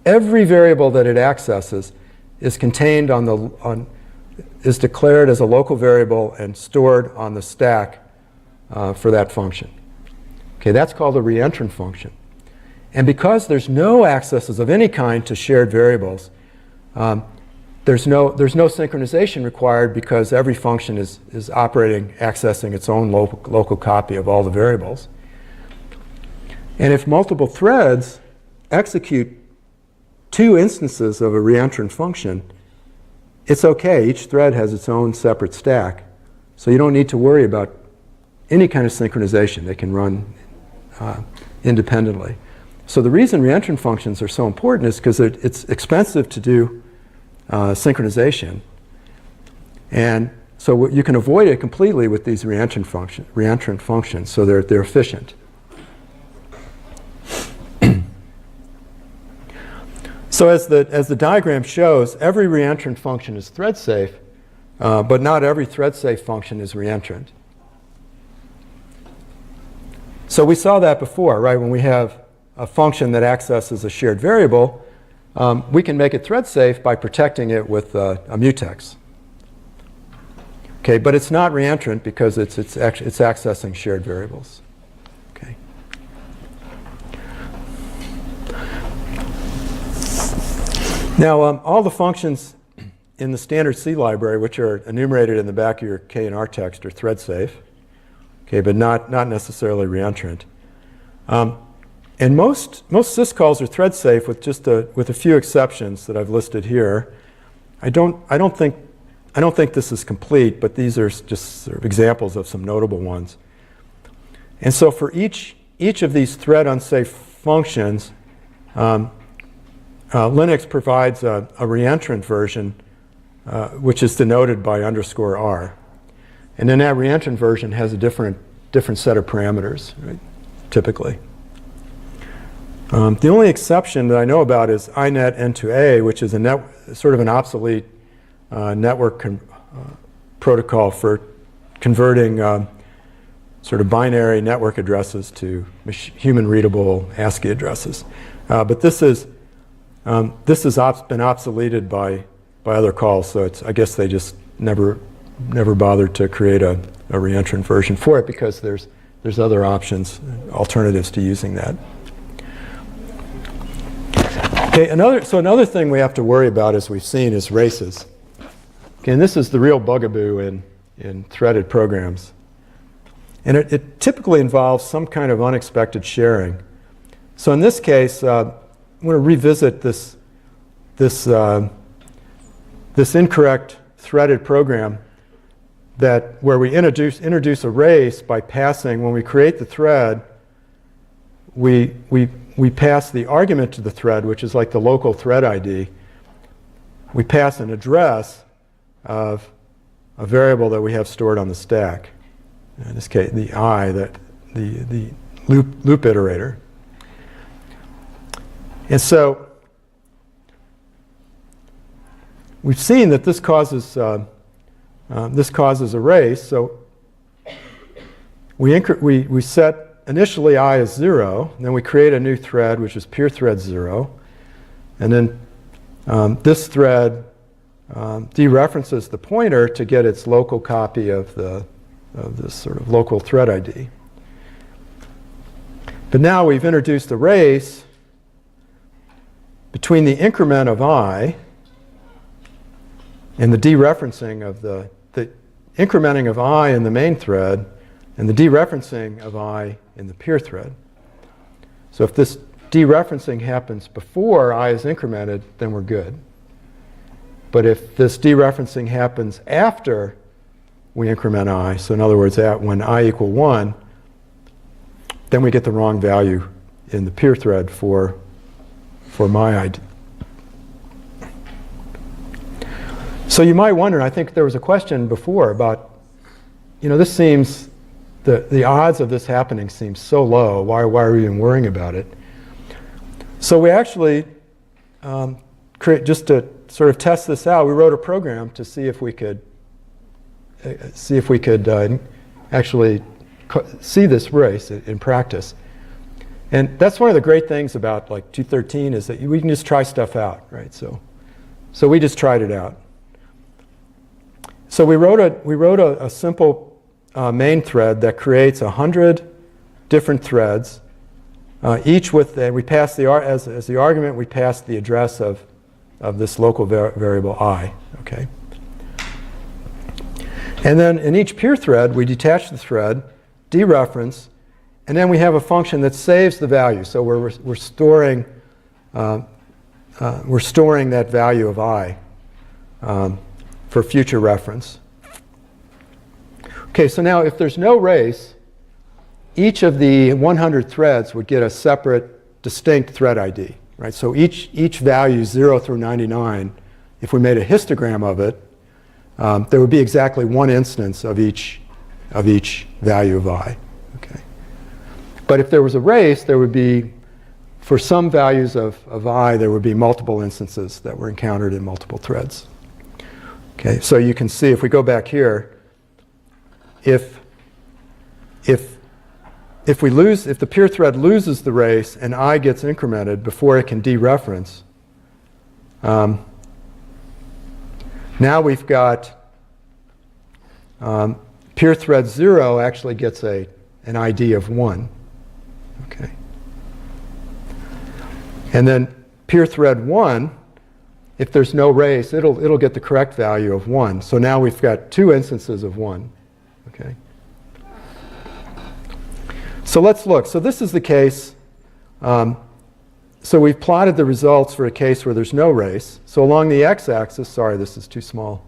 every variable that it accesses is contained is declared as a local variable and stored on the stack for that function. Okay, that's called a reentrant function. And because there's no accesses of any kind to shared variables, there's no synchronization required because every function is accessing its own local copy of all the variables. And if multiple threads execute two instances of a reentrant function, it's okay. Each thread has its own separate stack, so you don't need to worry about any kind of synchronization. They can run independently. So the reason reentrant functions are so important is because it's expensive to do synchronization. And so you can avoid it completely with these reentrant functions, so they're efficient. So as the diagram shows, every reentrant function is thread safe, but not every thread safe function is reentrant. So we saw that before, right? When we have a function that accesses a shared variable, we can make it thread safe by protecting it with a mutex. Okay, but it's not reentrant because it's accessing shared variables. Okay. Now, all the functions in the standard C library, which are enumerated in the back of your K&R text, are thread safe. Okay, but not necessarily reentrant. And most syscalls are thread safe with with a few exceptions that I've listed here. I don't think this is complete, but these are just sort of examples of some notable ones. And so for each of these thread unsafe functions, Linux provides a reentrant version, which is denoted by _r. And then that reentrant version has a different set of parameters, right, typically. The only exception that I know about is inet N2A, which is sort of an obsolete network protocol for converting sort of binary network addresses to human-readable ASCII addresses. But this has been obsoleted by other calls, so I guess they just never bothered to create a reentrant version for it because there's other options, alternatives to using that. Okay, another thing we have to worry about, as we've seen, is races. Okay, and this is the real bugaboo in threaded programs. And it typically involves some kind of unexpected sharing. So in this case, I'm going to revisit this incorrect threaded program where we introduce a race by passing, when we create the thread, we pass the argument to the thread, which is like the local thread ID. We pass an address of a variable that we have stored on the stack. In this case, the the loop iterator. And so we've seen that this causes a race. So we set initially I as 0, then we create a new thread, which is peer thread 0, and then this thread dereferences the pointer to get its local copy of this sort of local thread ID. But now we've introduced a race between the increment of I and the dereferencing of the incrementing of I in the main thread and the dereferencing of I in the peer thread. So if this dereferencing happens before I is incremented, then we're good. But if this dereferencing happens after we increment I, so in other words, when I equal 1, then we get the wrong value in the peer thread for my ID. So you might wonder, I think there was a question before about, this seems, the odds of this happening seem so low. Why are we even worrying about it? So we actually, just to sort of test this out, we wrote a program to see if we could actually see this race in practice. And that's one of the great things about like 213 is that we can just try stuff out, right? So we just tried it out. So we wrote a simple main thread that creates 100 different threads, each with we passed as the argument we passed the address of this local variable I. Okay. And then in each peer thread, we detach the thread, dereference, and then we have a function that saves the value. So we're storing that value of I for future reference. Okay, so now if there's no race, each of the 100 threads would get a separate, distinct thread ID, right? So each value 0 through 99, if we made a histogram of it, there would be exactly one instance of each value of I. Okay. But if there was a race, there would be, for some values of I, there would be multiple instances that were encountered in multiple threads. Okay, so you can see if we go back here, if the peer thread loses the race and I gets incremented before it can dereference, now we've got peer thread 0 actually gets an ID of 1. Okay. And then peer thread 1, if there's no race, it'll get the correct value of 1. So now we've got 2 instances of 1. Okay. So let's look. So this is the case. So we've plotted the results for a case where there's no race. So along the x-axis, sorry, this is too small.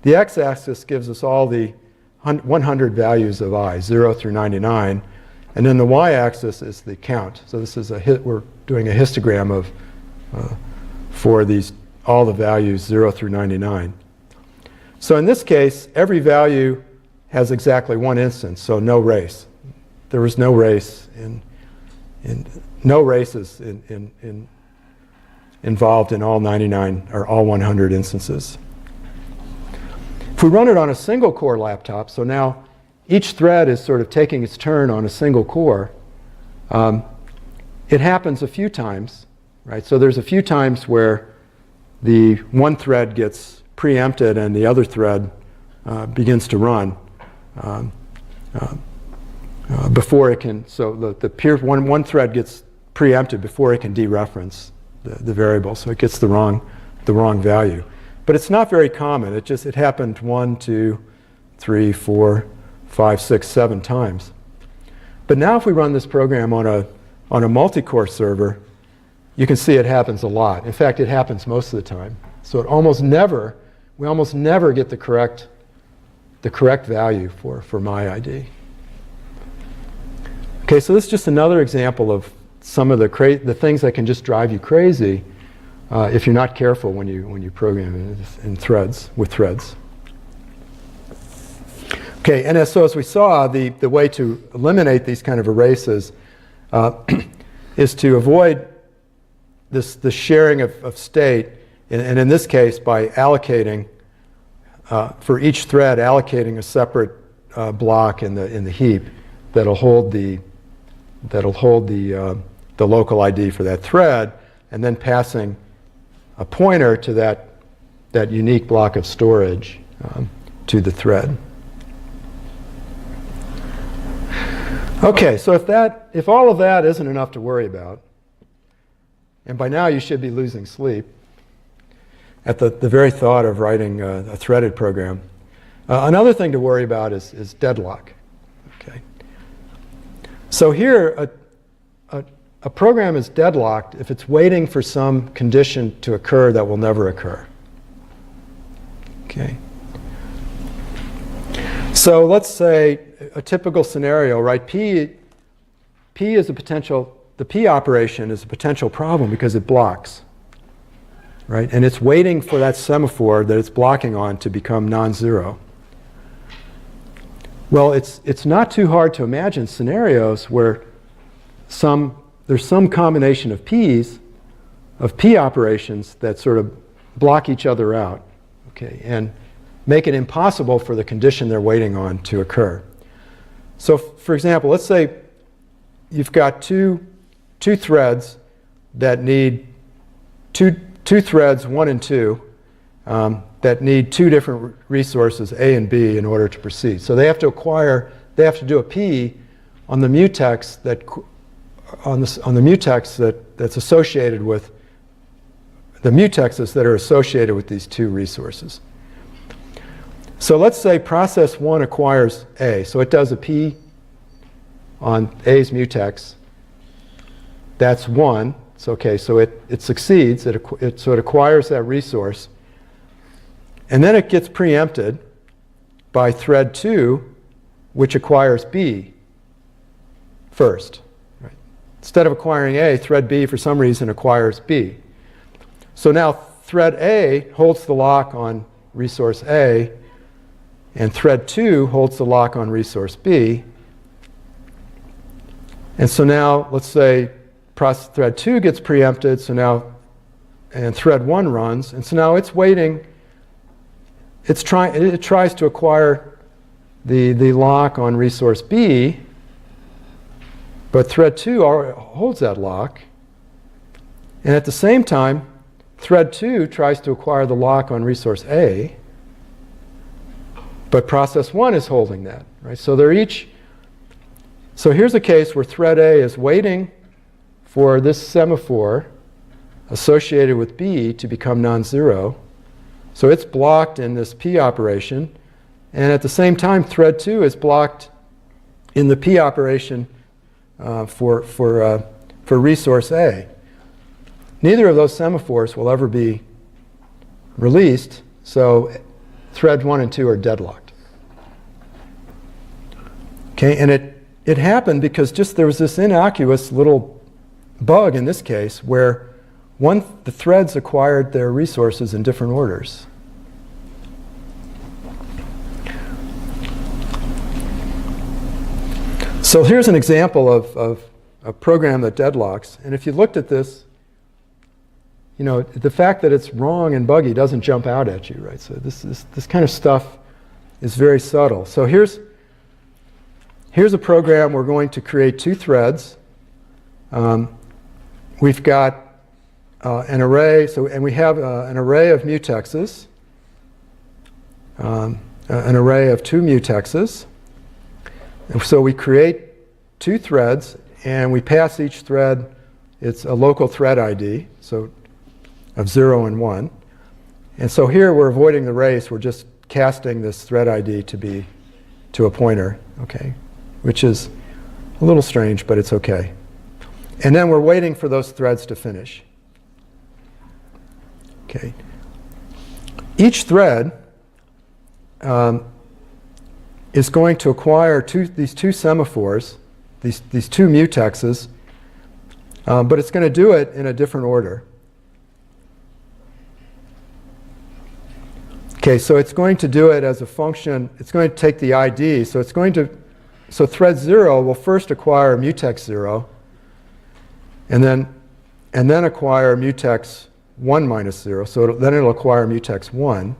The x-axis gives us all the 100 values of I, 0 through 99. And then the y-axis is the count. So this is we're doing a histogram of for all the values 0 through 99. So in this case, every value has exactly one instance, so no race. There was no race no races involved in all 99 or all 100 instances. If we run it on a single core laptop, so now each thread is sort of taking its turn on a single core, it happens a few times, right? So there's a few times where the one thread gets preempted and the other thread begins to run before it can. So the peer one thread gets preempted before it can dereference the variable, so it gets the wrong value. But it's not very common. It happened 1, 2, 3, 4, 5, 6, 7 times. But now if we run this program on a multi-core server, you can see it happens a lot. In fact, it happens most of the time. So we almost never get the correct value for my ID. Okay, so this is just another example of some of the things that can just drive you crazy if you're not careful when you program in threads with threads. Okay, and so as we saw, the way to eliminate these kind of erases is to avoid the sharing of state, and in this case by allocating for each thread allocating a separate block in the heap that'll hold the local ID for that thread, and then passing a pointer to that unique block of storage to the thread. Okay, so if all of that isn't enough to worry about, and by now you should be losing sleep at the very thought of writing a threaded program, another thing to worry about is deadlock. Okay. So here, a program is deadlocked if it's waiting for some condition to occur that will never occur. Okay. So let's say a typical scenario, right? P is a potential, the P operation is a potential problem because it blocks, right? And it's waiting for that semaphore that it's blocking on to become non-zero. Well, it's not too hard to imagine scenarios where there's some combination of P's, of P operations that sort of block each other out, okay, and make it impossible for the condition they're waiting on to occur. So, for example, let's say you've got two threads that need two threads, 1 and 2, that need two different resources, A and B, in order to proceed. So they have to do a P on the mutex that's associated with the mutexes that are associated with these two resources. So let's say process 1 acquires A. So it does a P on A's mutex. That's 1. It's okay. So it succeeds. So it acquires that resource. And then it gets preempted by thread 2, which acquires B first. Right? Instead of acquiring A, thread B, for some reason, acquires B. So now thread A holds the lock on resource A, and thread 2 holds the lock on resource B. And so now, let's say thread 2 gets preempted, and thread 1 runs, and so now it's waiting. It tries to acquire the lock on resource B, but thread 2 holds that lock. And at the same time, thread 2 tries to acquire the lock on resource A, but process 1 is holding that, right? So so here's a case where thread A is waiting for this semaphore associated with B to become non-zero. So it's blocked in this P operation, and at the same time, thread 2 is blocked in the P operation for resource A. Neither of those semaphores will ever be released, so thread 1 and 2 are deadlocked. Okay, and it happened because there was this innocuous little bug in this case where the threads acquired their resources in different orders. So here's an example of a program that deadlocks. And if you looked at this, the fact that it's wrong and buggy doesn't jump out at you, right? So this kind of stuff is very subtle. So here's a program. We're going to create two threads. We've got an array, and we have an array of mutexes, an array of two mutexes. And so we create two threads, and we pass each thread, it's a local thread ID, so of 0 and 1. And so here we're avoiding the race, we're just casting this thread ID to a pointer, okay, which is a little strange, but it's okay. And then we're waiting for those threads to finish. Okay. Each thread is going to acquire these two semaphores, these two mutexes, but it's going to do it in a different order. Okay, so it's going to do it as a function. It's going to take the ID. So thread 0 will first acquire mutex 0, and then acquire mutex 1 minus 0. So then it'll acquire mutex 1.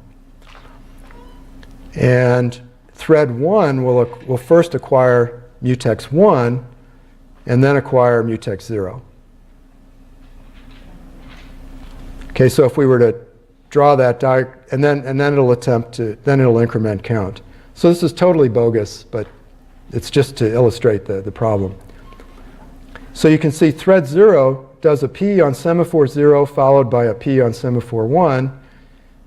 And thread 1 will first acquire mutex 1, and then acquire mutex 0. Okay, so if we were to draw that diagram, and then it'll increment count. So this is totally bogus, but It's just to illustrate the problem. So you can see thread 0 does a P on semaphore 0 followed by a P on semaphore 1,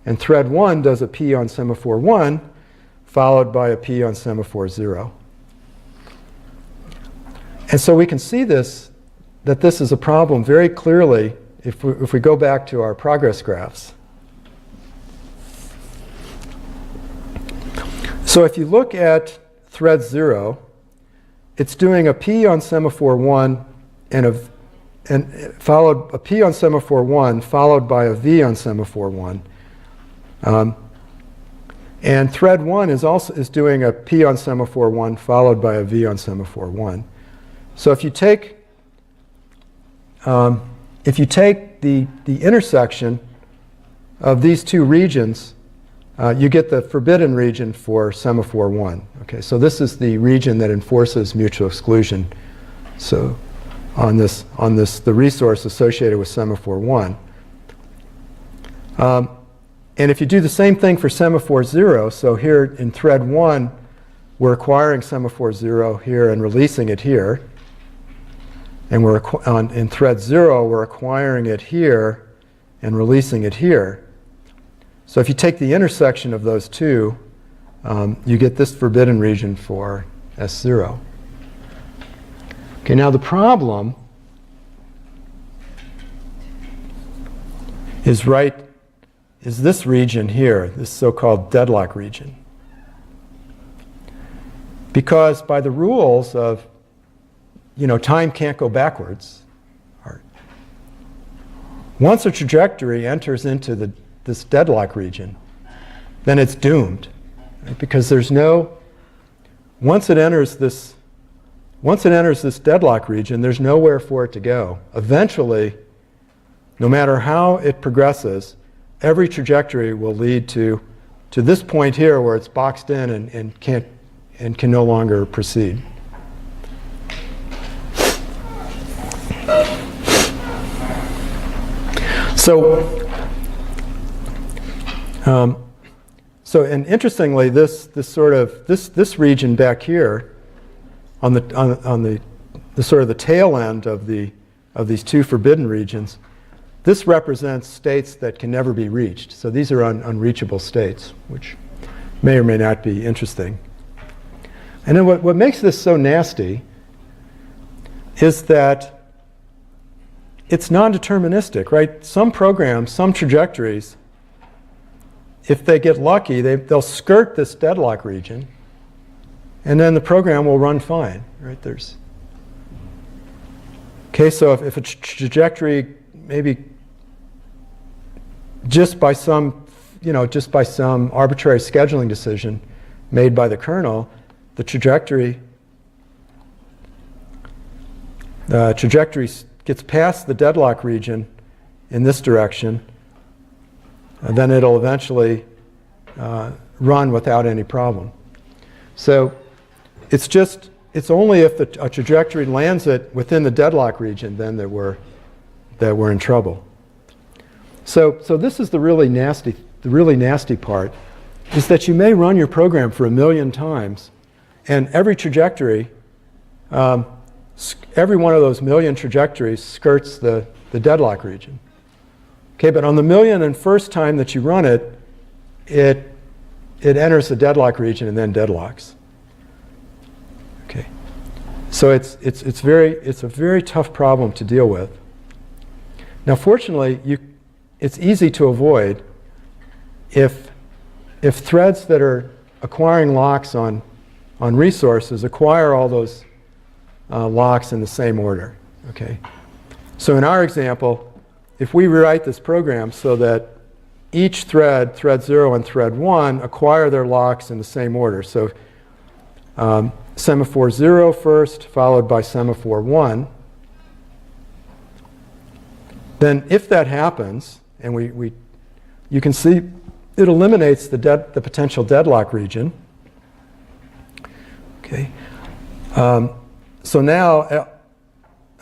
and thread 1 does a P on semaphore 1 followed by a P on semaphore 0. And so we can see this, that this is a problem very clearly if we go back to our progress graphs. So if you look at thread 0, it's doing a P on semaphore 1 and followed a P on semaphore 1 followed by a V on semaphore 1. And thread 1 is doing a P on semaphore 1 followed by a V on semaphore 1. So if you take the intersection of these two regions, you get the forbidden region for semaphore 1. Okay, so this is the region that enforces mutual exclusion. So on the resource associated with semaphore 1. And if you do the same thing for semaphore 0, so here in thread 1, we're acquiring semaphore 0 here and releasing it here. And in thread 0, we're acquiring it here and releasing it here. So if you take the intersection of those two, you get this forbidden region for S0. Okay, now the problem is this region here, this so-called deadlock region. Because by the rules of, time can't go backwards, once a trajectory enters into this deadlock region, then it's doomed. Right? Because once it enters this deadlock region, there's nowhere for it to go. Eventually, no matter how it progresses, every trajectory will lead to this point here where it's boxed in and can no longer proceed. And interestingly, this region back here, on the sort of the tail end of these two forbidden regions, this represents states that can never be reached. So these are unreachable states, which may or may not be interesting. And then what makes this so nasty is that it's non-deterministic, right? Some programs, some trajectories, if they get lucky, they'll skirt this deadlock region, and then the program will run fine, right? Okay, so if a trajectory, maybe just by some arbitrary scheduling decision made by the kernel, the trajectory gets past the deadlock region in this direction, and then it'll eventually run without any problem. So it's only if a trajectory lands it within the deadlock region then that we're in trouble. So this is the really nasty part, is that you may run your program for 1,000,000 times, and every trajectory, every one of those 1,000,000 trajectories skirts the deadlock region. Okay, but on the 1,000,001st time that you run it, it enters the deadlock region and then deadlocks. Okay, so it's a very tough problem to deal with. Now, fortunately, it's easy to avoid if threads that are acquiring locks on resources acquire all those locks in the same order. Okay, so in our example, if we rewrite this program so that each thread 0 and thread 1, acquire their locks in the same order. So semaphore 0 first, followed by semaphore 1. Then if that happens, and you can see it eliminates the potential deadlock region. Okay. So now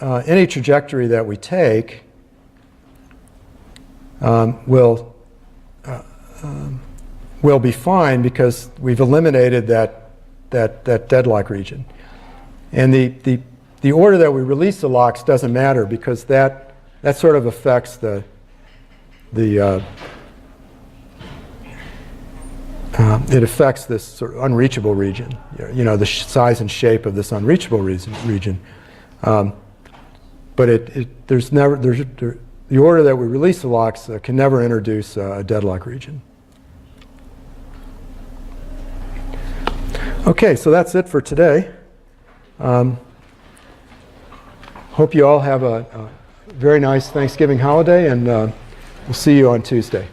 any trajectory that we take will be fine because we've eliminated that that deadlock region. And the order that we release the locks doesn't matter because that sort of affects it affects this sort of unreachable region, you know, the size and shape of this unreachable region. But the order that we release the locks can never introduce a deadlock region. Okay, so that's it for today. Hope you all have a very nice Thanksgiving holiday, and we'll see you on Tuesday.